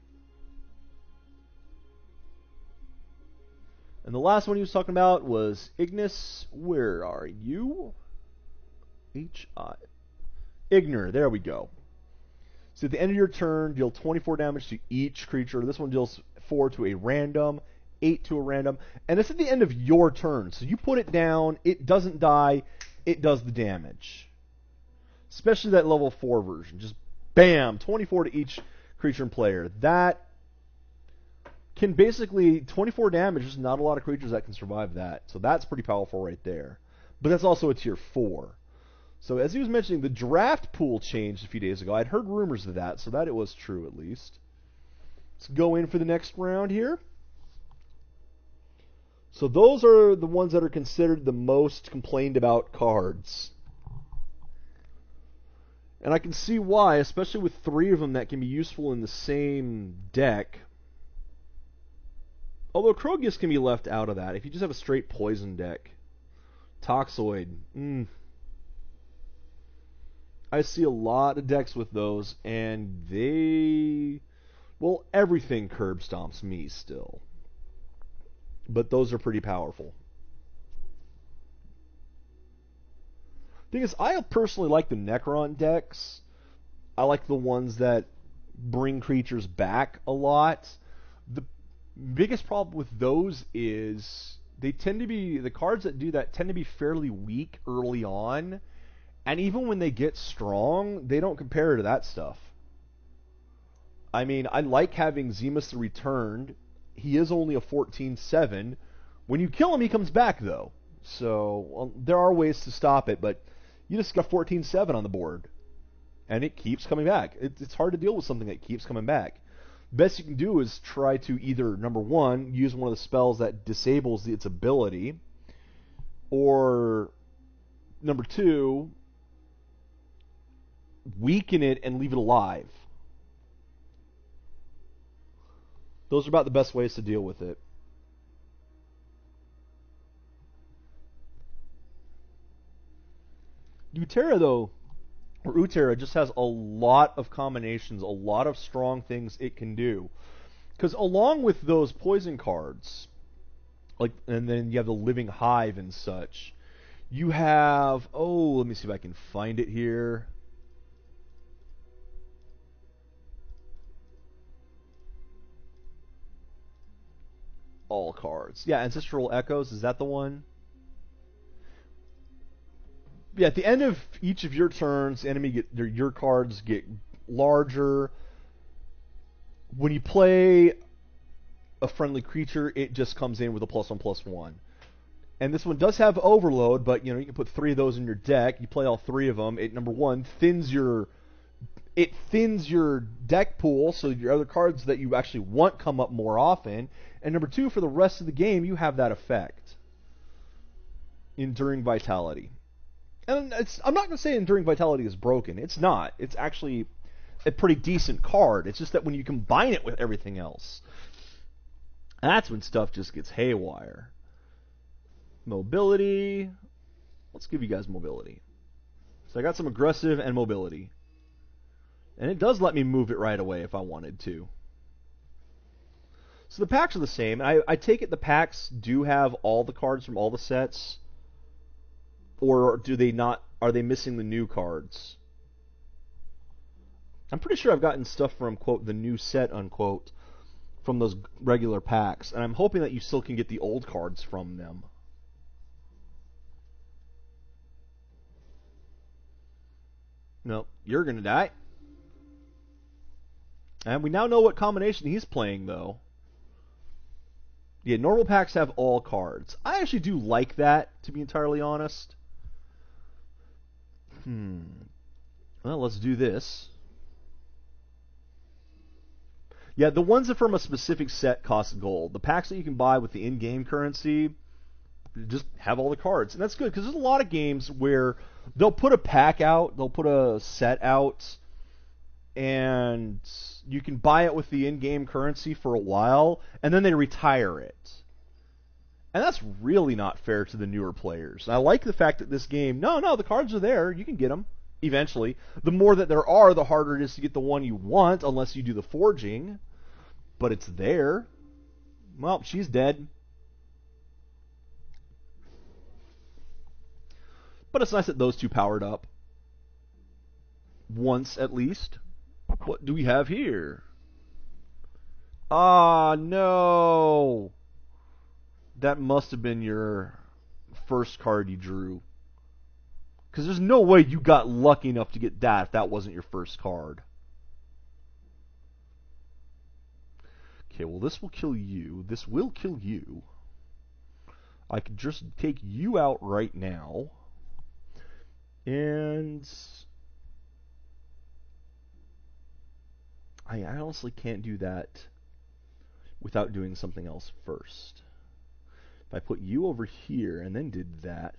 And the last one he was talking about was Ignis. Where are you? H-I. Ignor, there we go. So at the end of your turn, deal 24 damage to each creature. This one deals 4 to a random, 8 to a random. And it's at the end of your turn. So you put it down, it doesn't die, it does the damage. Especially that level 4 version. Just bam, 24 to each creature and player. That can basically, 24 damage, there's not a lot of creatures that can survive that. So that's pretty powerful right there. But that's also a tier 4. So as he was mentioning, the draft pool changed a few days ago. I'd heard rumors of that, so that it was true at least. Let's go in for the next round here. So those are the ones that are considered the most complained about cards. And I can see why, especially with 3 of them that can be useful in the same deck. Although Krogias can be left out of that if you just have a straight poison deck. Toxoid. I see a lot of decks with those, and everything curb stomps me still. But those are pretty powerful. Thing is, I personally like the Necron decks. I like the ones that bring creatures back a lot. The biggest problem with those is the cards that do that tend to be fairly weak early on. And even when they get strong, they don't compare to that stuff. I mean, I like having Zemus the Returned. He is only a 14/7. When you kill him, he comes back, though. So, there are ways to stop it, but you just got 14/7 on the board. And it keeps coming back. It's hard to deal with something that keeps coming back. Best you can do is try to either, number 1, use one of the spells that disables its ability, or, number 2, weaken it and leave it alive. Those are about the best ways to deal with it. Utera, though, or Utera, just has a lot of combinations, a lot of strong things it can do. Because along with those poison cards, like, and then you have the Living Hive and such, you have, oh, let me see if I can find it here. All cards. Yeah, Ancestral Echoes, is that the one? Yeah, at the end of each of your turns, your cards get larger. When you play a friendly creature, it just comes in with a +1/+1. And this one does have Overload, but you can put 3 of those in your deck. You play all 3 of them. It, number one, thins your deck pool, so your other cards that you actually want come up more often. And number two, for the rest of the game, you have that effect. Enduring Vitality. And I'm not going to say Enduring Vitality is broken. It's not. It's actually a pretty decent card. It's just that when you combine it with everything else, that's when stuff just gets haywire. Mobility. Let's give you guys mobility. So I got some aggressive and mobility. And it does let me move it right away if I wanted to. So the packs are the same. I take it the packs do have all the cards from all the sets. Or do they not? Are they missing the new cards? I'm pretty sure I've gotten stuff from, quote, the new set, unquote, from those regular packs. And I'm hoping that you still can get the old cards from them. No, you're going to die. And we now know what combination he's playing, though. Yeah, normal packs have all cards. I actually do like that, to be entirely honest. Well, let's do this. Yeah, the ones that from a specific set cost gold. The packs that you can buy with the in-game currency just have all the cards. And that's good, because there's a lot of games where they'll put a pack out, they'll put a set out, and you can buy it with the in-game currency for a while, and then they retire it. And that's really not fair to the newer players. And I like the fact that this game, no, the cards are there, you can get them eventually. The more that there are, the harder it is to get the one you want, unless you do the forging. But it's there. Well, she's dead. But it's nice that those two powered up. Once, at least. What do we have here? Ah, no! That must have been your first card you drew. Because there's no way you got lucky enough to get that if that wasn't your first card. Okay, well, this will kill you. This will kill you. I could just take you out right now. And I honestly can't do that without doing something else first. If I put you over here and then did that,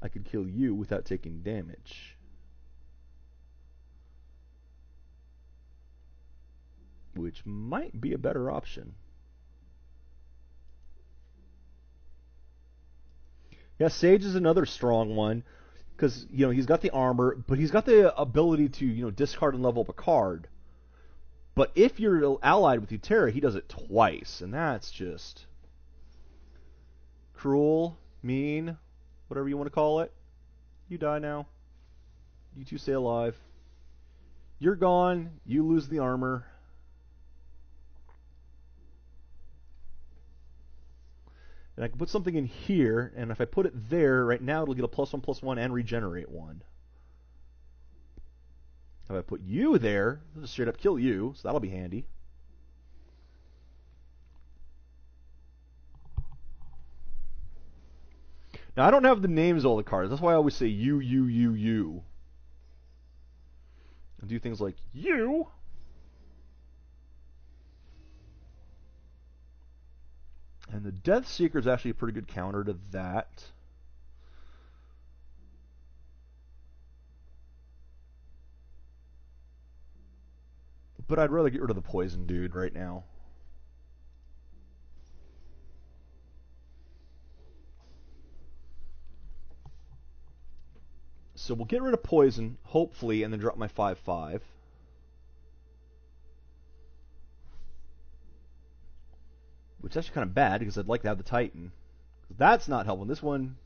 I could kill you without taking damage. Which might be a better option. Yeah, Sage is another strong one, because he's got the armor, but he's got the ability to discard and level up a card. But if you're allied with Utera, he does it twice, and that's just cruel, mean, whatever you want to call it. You die now. You two stay alive. You're gone. You lose the armor. And I can put something in here, and if I put it there, right now it'll get a +1/+1 and regenerate 1. If I put you there, it'll just straight up kill you, so that'll be handy. Now, I don't have the names of all the cards. That's why I always say you. And do things like you. And the Death Seeker is actually a pretty good counter to that. But I'd rather get rid of the Poison Dude right now. So we'll get rid of poison, hopefully, and then drop my 5/5. Which is actually kind of bad because I'd like to have the Titan. That's not helping. This one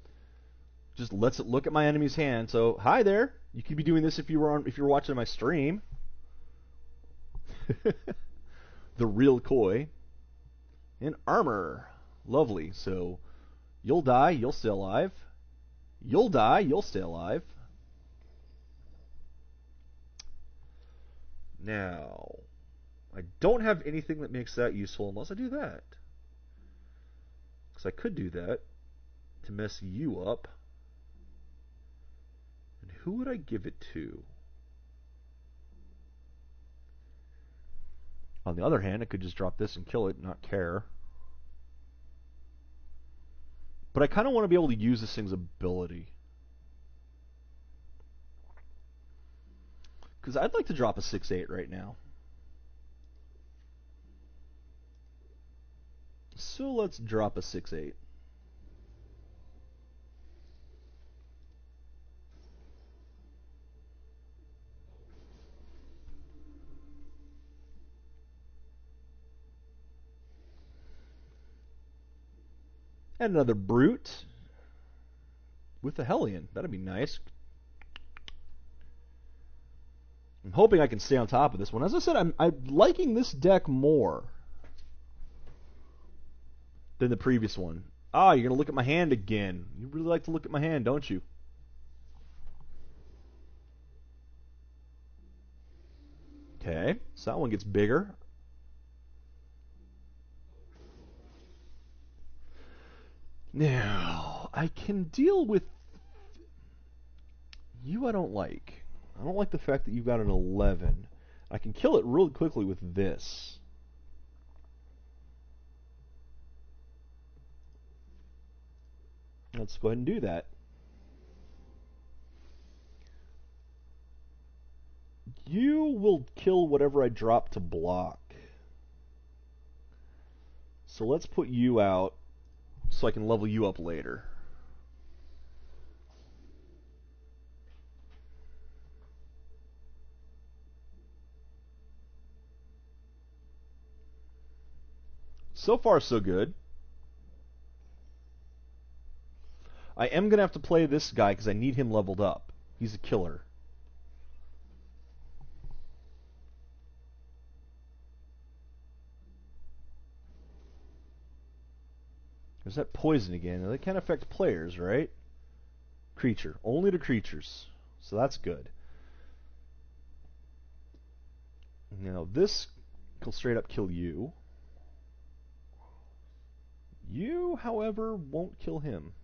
just lets it look at my enemy's hand. So hi there. You could be doing this if you were watching my stream. The real koi. And armor. Lovely. So you'll die, you'll stay alive. You'll die, you'll stay alive. Now, I don't have anything that makes that useful unless I do that. Because I could do that to mess you up. And who would I give it to? On the other hand, I could just drop this and kill it and not care. But I kind of want to be able to use this thing's ability. Because I'd like to drop a 6/8 right now. So let's drop a 6/8. And another brute with a Hellion. That'd be nice. I'm hoping I can stay on top of this one. As I said, I'm liking this deck more than the previous one. Ah, you're going to look at my hand again. You really like to look at my hand, don't you? Okay, so that one gets bigger. Now, I can deal with you. I don't like the fact that you've got an 11. I can kill it really quickly with this. Let's go ahead and do that. You will kill whatever I drop to block. So let's put you out so I can level you up later. So far, so good. I am going to have to play this guy because I need him leveled up. He's a killer. There's that poison again. Now, that can affect players, right? Creature. Only to creatures. So that's good. Now, this will straight up kill you. You, however, won't kill him.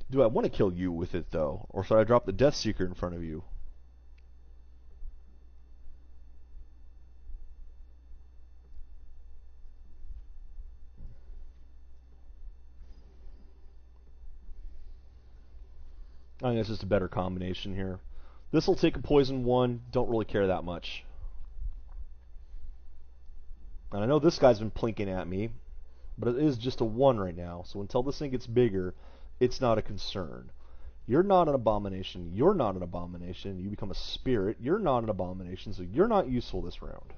Do I want to kill you with it, though? Or should I drop the Death Seeker in front of you? I think it's just a better combination here. This will take a poison 1. Don't really care that much. And I know this guy's been plinking at me, but it is just a 1 right now. So until this thing gets bigger, it's not a concern. You're not an abomination. You're not an abomination. You become a spirit. You're not an abomination, so you're not useful this round.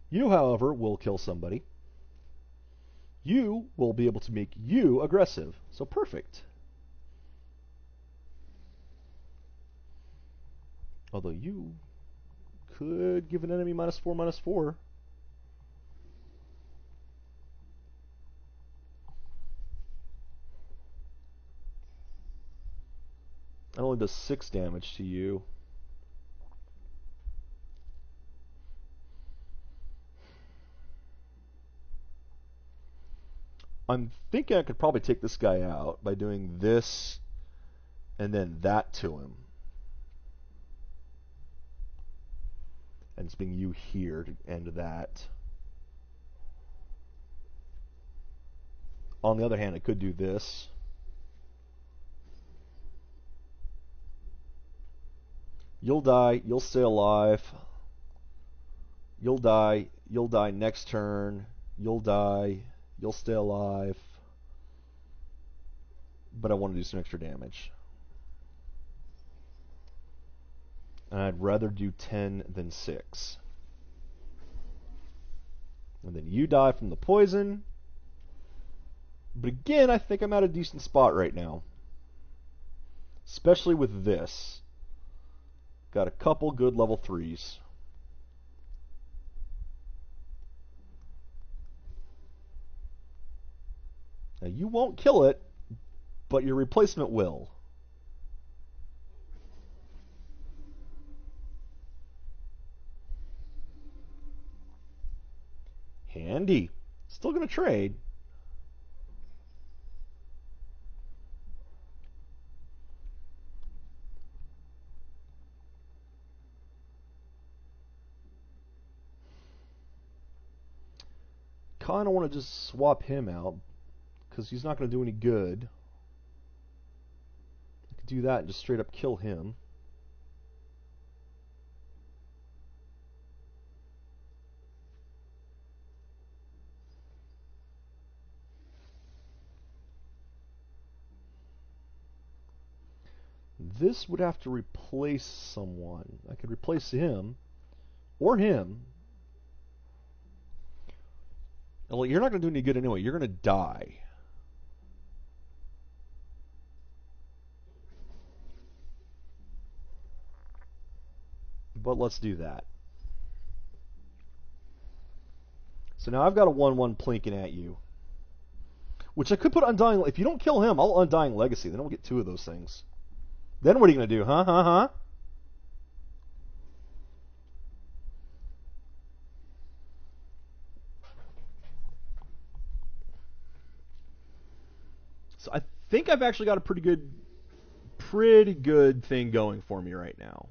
You, however, will kill somebody. You will be able to make you aggressive. So perfect. Although you could give an enemy -4/-4. That only does 6 damage to you. I'm thinking I could probably take this guy out by doing this and then that to him. And it's being you here to end that. On the other hand, I could do this. You'll die, you'll stay alive. You'll die. You'll die next turn. You'll die. You'll stay alive. But I want to do some extra damage. And I'd rather do 10 than 6. And then you die from the poison. But again, I think I'm at a decent spot right now. Especially with this. Got a couple good level 3s. Now you won't kill it, but your replacement will. Handy. Still going to trade. Kind of want to just swap him out because he's not going to do any good. I could do that and just straight up kill him. This would have to replace someone. I could replace him or him. Well, you're not going to do any good anyway. You're going to die. But let's do that. So now I've got a 1/1 plinking at you. Which I could put Undying. If you don't kill him, I'll Undying Legacy. Then we'll get 2 of those things. Then what are you going to do? Huh? So I think I've actually got a pretty good thing going for me right now.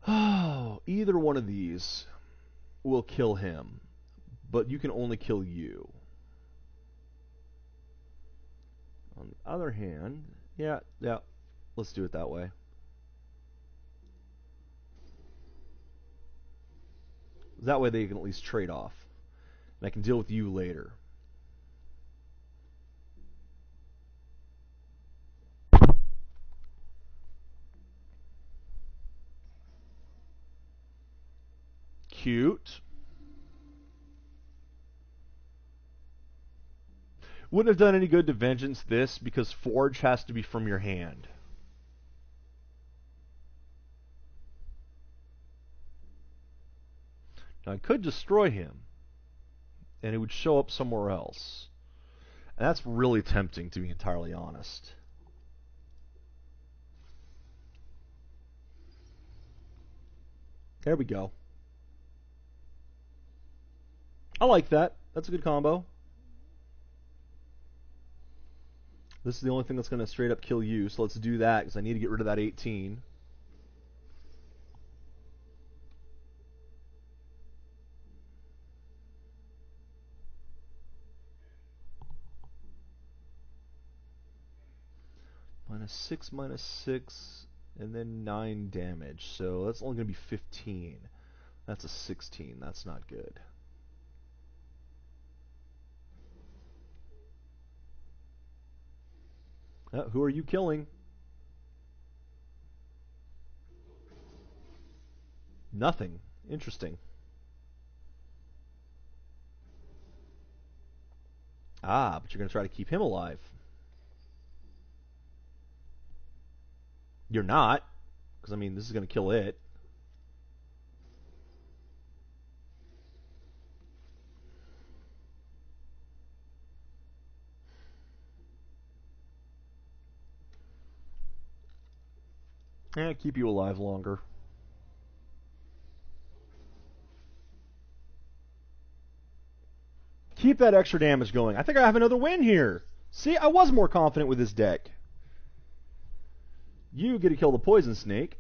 Oh, either one of these will kill him, but you can only kill you. On the other hand, yeah, let's do it that way. That way they can at least trade off. And I can deal with you later. Cute. Wouldn't have done any good to Vengeance this because Forge has to be from your hand. Now I could destroy him, and it would show up somewhere else. And that's really tempting, to be entirely honest. There we go. I like that. That's a good combo. This is the only thing that's going to straight up kill you, so let's do that because I need to get rid of that 18. -6, and then 9 damage. So that's only going to be 15. That's a 16. That's not good. Who are you killing? Nothing. Interesting. Ah, but you're going to try to keep him alive. You're not, because, I mean, this is going to kill it. Keep you alive longer. Keep that extra damage going. I think I have another win here. See, I was more confident with this deck. You get to kill the poison snake.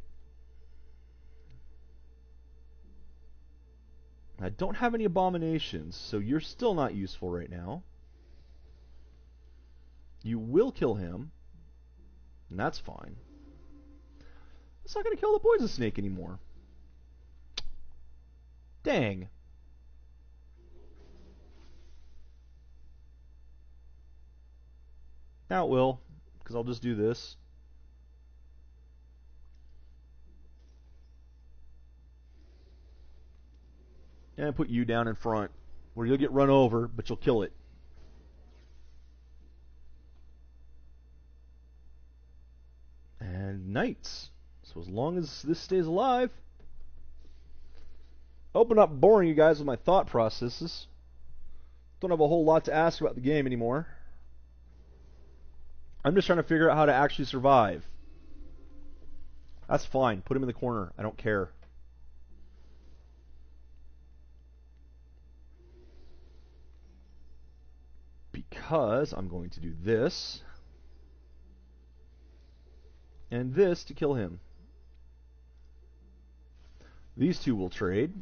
I don't have any abominations, so you're still not useful right now. You will kill him, and that's fine. It's not going to kill the poison snake anymore. Dang. Now it will, because I'll just do this. And put you down in front, where you'll get run over, but you'll kill it. And knights. So as long as this stays alive. I hope I'm not boring you guys with my thought processes. Don't have a whole lot to ask about the game anymore. I'm just trying to figure out how to actually survive. That's fine. Put him in the corner. I don't care. Because I'm going to do this. And this to kill him. These two will trade.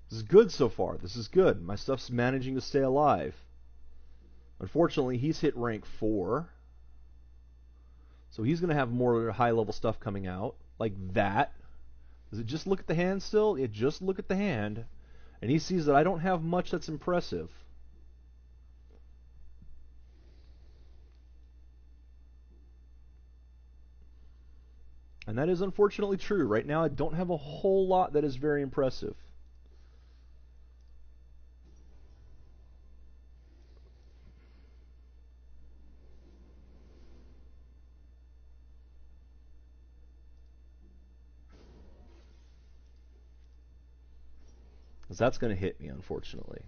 This is good so far. This is good. My stuff's managing to stay alive. Unfortunately, he's hit rank 4. So he's going to have more high-level stuff coming out. Like that. Does it just look at the hand still? It just look at the hand. And he sees that I don't have much that's impressive. And that is unfortunately true. Right now I don't have a whole lot that is very impressive. Because that's going to hit me, unfortunately.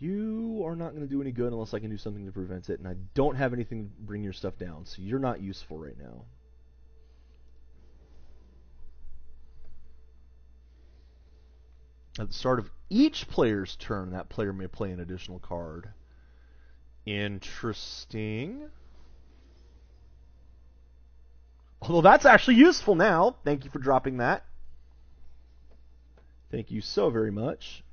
You are not going to do any good unless I can do something to prevent it, and I don't have anything to bring your stuff down, so you're not useful right now. At the start of each player's turn, that player may play an additional card. Interesting. Although that's actually useful now. Thank you for dropping that. Thank you so very much.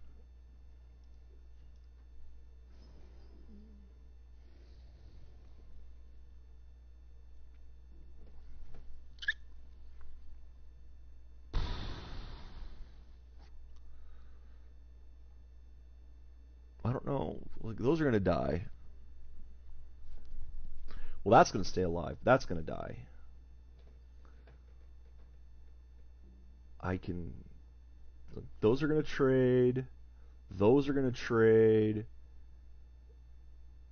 I don't know. Like, those are going to die. Well, that's going to stay alive. That's going to die. I can... Those are going to trade. Those are going to trade.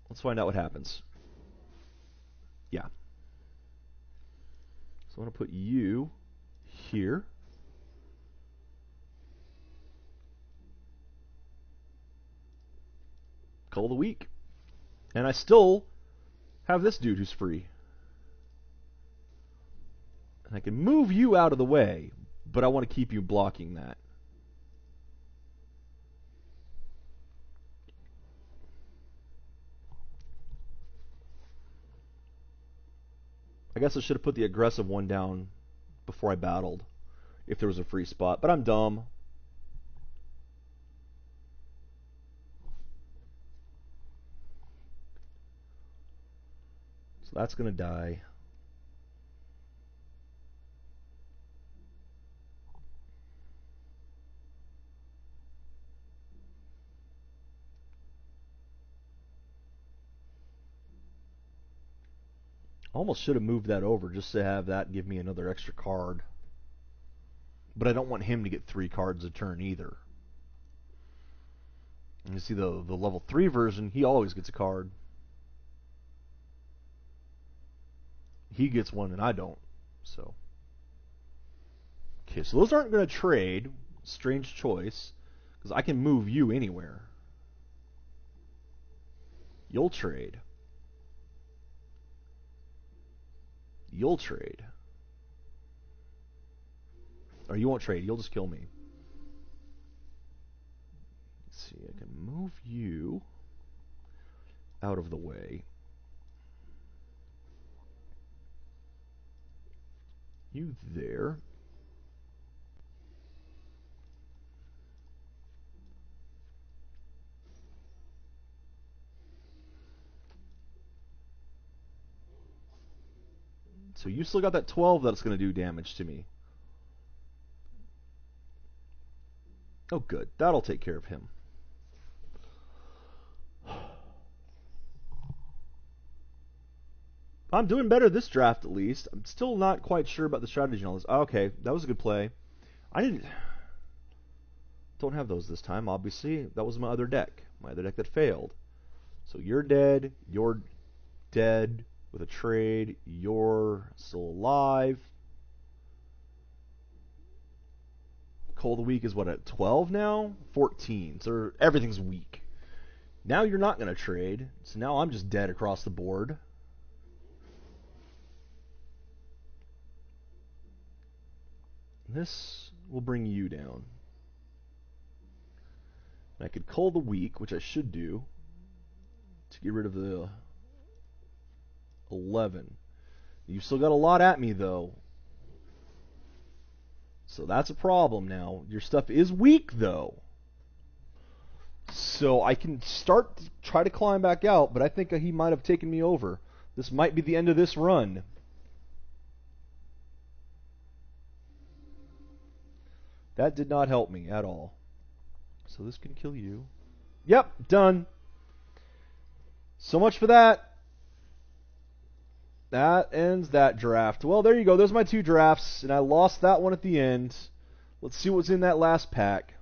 Let's find out what happens. Yeah. So I'm going to put you here. Call of the week. And I still have this dude who's free. And I can move you out of the way, but I want to keep you blocking that. I guess I should have put the aggressive one down before I battled, if there was a free spot, but I'm dumb. So that's going to die. Almost should have moved that over just to have that give me another extra card. But I don't want him to get 3 cards a turn either. And you see the level 3 version, he always gets a card. He gets one and I don't. So. Okay, so those aren't going to trade. Strange choice. Because I can move you anywhere. You'll trade. You'll trade. Or you won't trade. You'll just kill me. Let's see. I can move you out of the way. You there. So you still got that 12 that's going to do damage to me. Oh, good. That'll take care of him. I'm doing better this draft, at least. I'm still not quite sure about the strategy and all this. Okay, that was a good play. Don't have those this time, obviously. That was my other deck. My other deck that failed. So you're dead. You're dead with a trade. You're still alive. Cold of the week is what, at 12 now? 14. So everything's weak. Now you're not going to trade. So now I'm just dead across the board. This will bring you down. And I could call the weak, which I should do, to get rid of the 11. You've still got a lot at me, though. So that's a problem now. Your stuff is weak, though. So I can start to try to climb back out, but I think he might have taken me over. This might be the end of this run. That did not help me at all. So this can kill you. Yep, done. So much for that. That ends that draft. Well, there you go. There's my 2 drafts, and I lost that one at the end. Let's see what's in that last pack.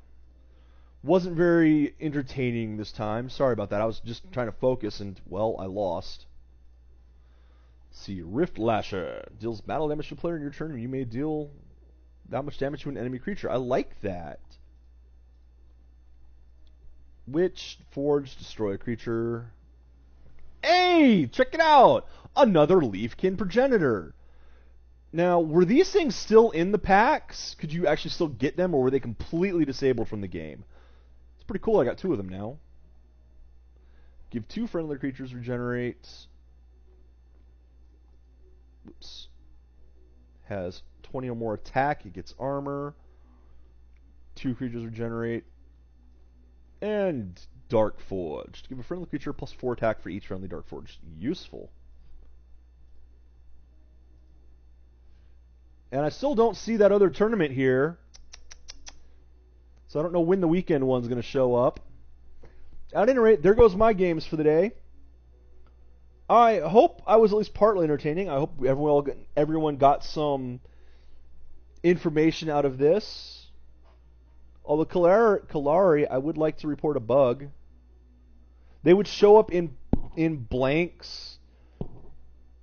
Wasn't very entertaining this time. Sorry about that. I was just trying to focus, and, well, I lost. Let's see, Rift Lasher. Deals battle damage to a player in your turn, and you may deal that much damage to an enemy creature. I like that. Witch, Forge, destroy a creature. Hey, check it out! Another Leafkin Progenitor. Now, were these things still in the packs? Could you actually still get them, or were they completely disabled from the game? It's pretty cool. I got 2 of them now. Give 2 friendly creatures regenerate. Oops. Has 20 or more attack. It gets armor. 2 creatures regenerate. And Dark Forged. Give a friendly creature plus 4 attack for each friendly Dark Forged. Useful. And I still don't see that other tournament here. So I don't know when the weekend one's going to show up. At any rate, there goes my games for the day. I hope I was at least partly entertaining. I hope everyone got some information out of this. Although Kelari, I would like to report a bug. They would show up in blanks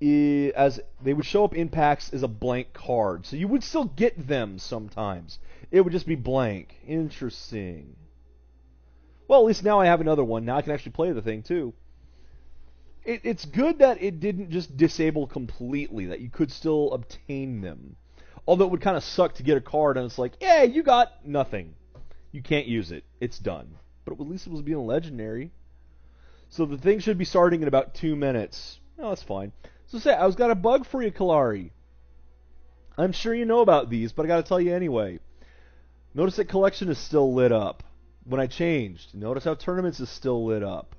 as they would show up in packs as a blank card. So you would still get them sometimes. It would just be blank. Interesting. Well, at least now I have another one. Now I can actually play the thing too. It's good that it didn't just disable completely, that you could still obtain them. Although it would kind of suck to get a card and it's like, yeah, you got nothing. You can't use it. It's done. But at least it was being legendary. So the thing should be starting in about 2 minutes. Oh, that's fine. So say, I've got a bug for you, Kelari. I'm sure you know about these, but I gotta tell you anyway. Notice that collection is still lit up. When I changed, notice how tournaments is still lit up.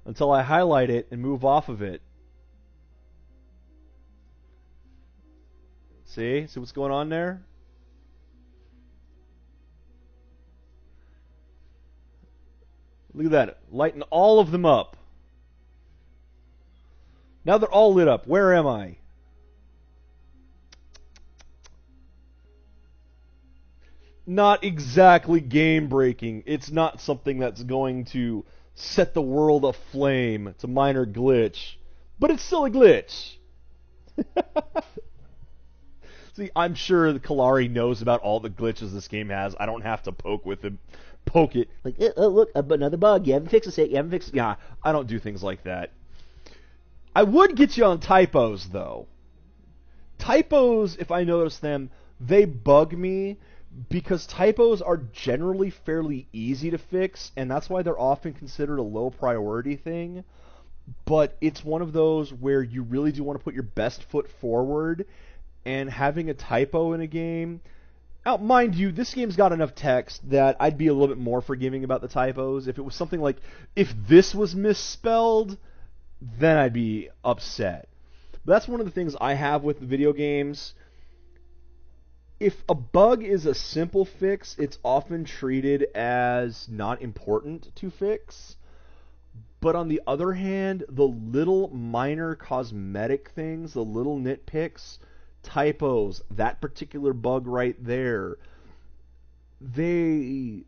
Until I highlight it and move off of it. See what's going on there? Look at that, lighten all of them up. Now they're all lit up. Where am I? Not exactly game breaking. It's not something that's going to set the world aflame. It's a minor glitch. But it's still a glitch. See, I'm sure the Kelari knows about all the glitches this game has. I don't have to poke it. Like, oh, look, another bug. You haven't fixed it. Yeah, I don't do things like that. I would get you on typos, though. Typos, if I notice them, they bug me because typos are generally fairly easy to fix, and that's why they're often considered a low priority thing. But it's one of those where you really do want to put your best foot forward, and having a typo in a game. Now, mind you, this game's got enough text that I'd be a little bit more forgiving about the typos. If it was something like, if this was misspelled, then I'd be upset. But that's one of the things I have with video games. If a bug is a simple fix, it's often treated as not important to fix. But on the other hand, the little minor cosmetic things, the little nitpicks, typos, that particular bug right there, they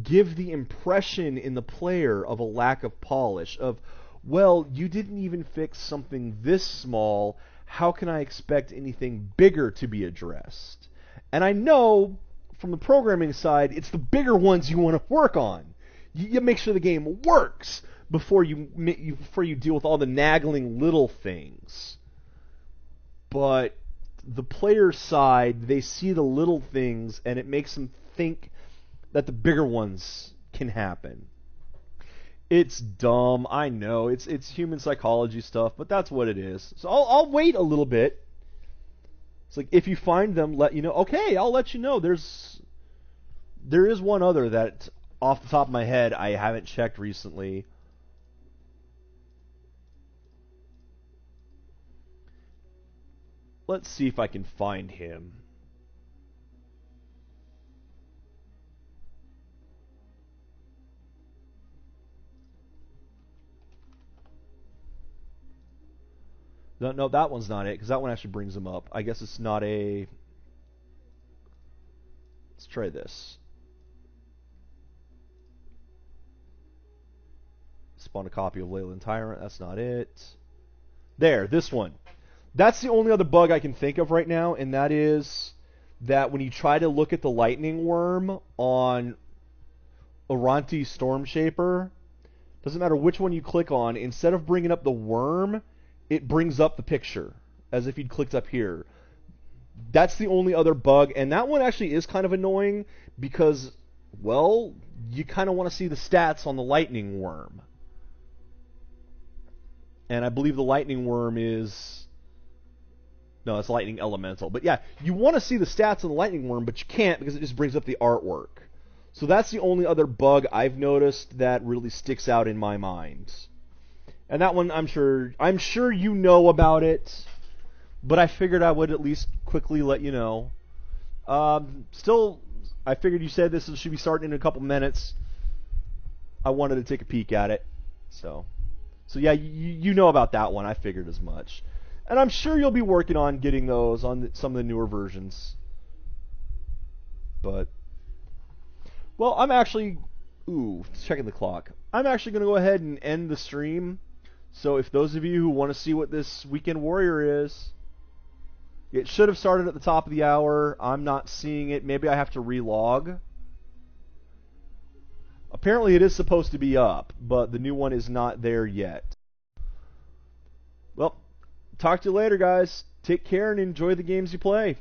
give the impression in the player of a lack of polish, of, well, you didn't even fix something this small, how can I expect anything bigger to be addressed? And I know, from the programming side, it's the bigger ones you want to work on. You make sure the game works before you deal with all the nagging little things. But the player side, they see the little things, and it makes them think that the bigger ones can happen. It's dumb, I know. It's human psychology stuff, but that's what it is. So I'll wait a little bit. It's like, if you find them, let you know. Okay, I'll let you know. There is one other that, off the top of my head, I haven't checked recently. Let's see if I can find him. No, that one's not it, because that one actually brings him up. I guess it's not a... Let's try this. Spawn a copy of Leyland Tyrant. That's not it. There, this one. That's the only other bug I can think of right now, and that is that when you try to look at the lightning worm on Oronti Stormshaper, doesn't matter which one you click on, instead of bringing up the worm, it brings up the picture, as if you'd clicked up here. That's the only other bug, and that one actually is kind of annoying, because, well, you kind of want to see the stats on the lightning worm. And I believe the lightning worm is... No, it's lightning elemental. But yeah, you want to see the stats on the lightning worm, but you can't because it just brings up the artwork. So that's the only other bug I've noticed that really sticks out in my mind. And that one, I'm sure you know about it, but I figured I would at least quickly let you know. Still, I figured you said this should be starting in a couple minutes. I wanted to take a peek at it. So yeah, you know about that one. I figured as much. And I'm sure you'll be working on getting those on some of the newer versions. But, well, I'm actually... checking the clock. I'm actually going to go ahead and end the stream. So if those of you who want to see what this Weekend Warrior is, it should have started at the top of the hour. I'm not seeing it. Maybe I have to relog. Apparently it is supposed to be up, but the new one is not there yet. Well, talk to you later, guys. Take care and enjoy the games you play.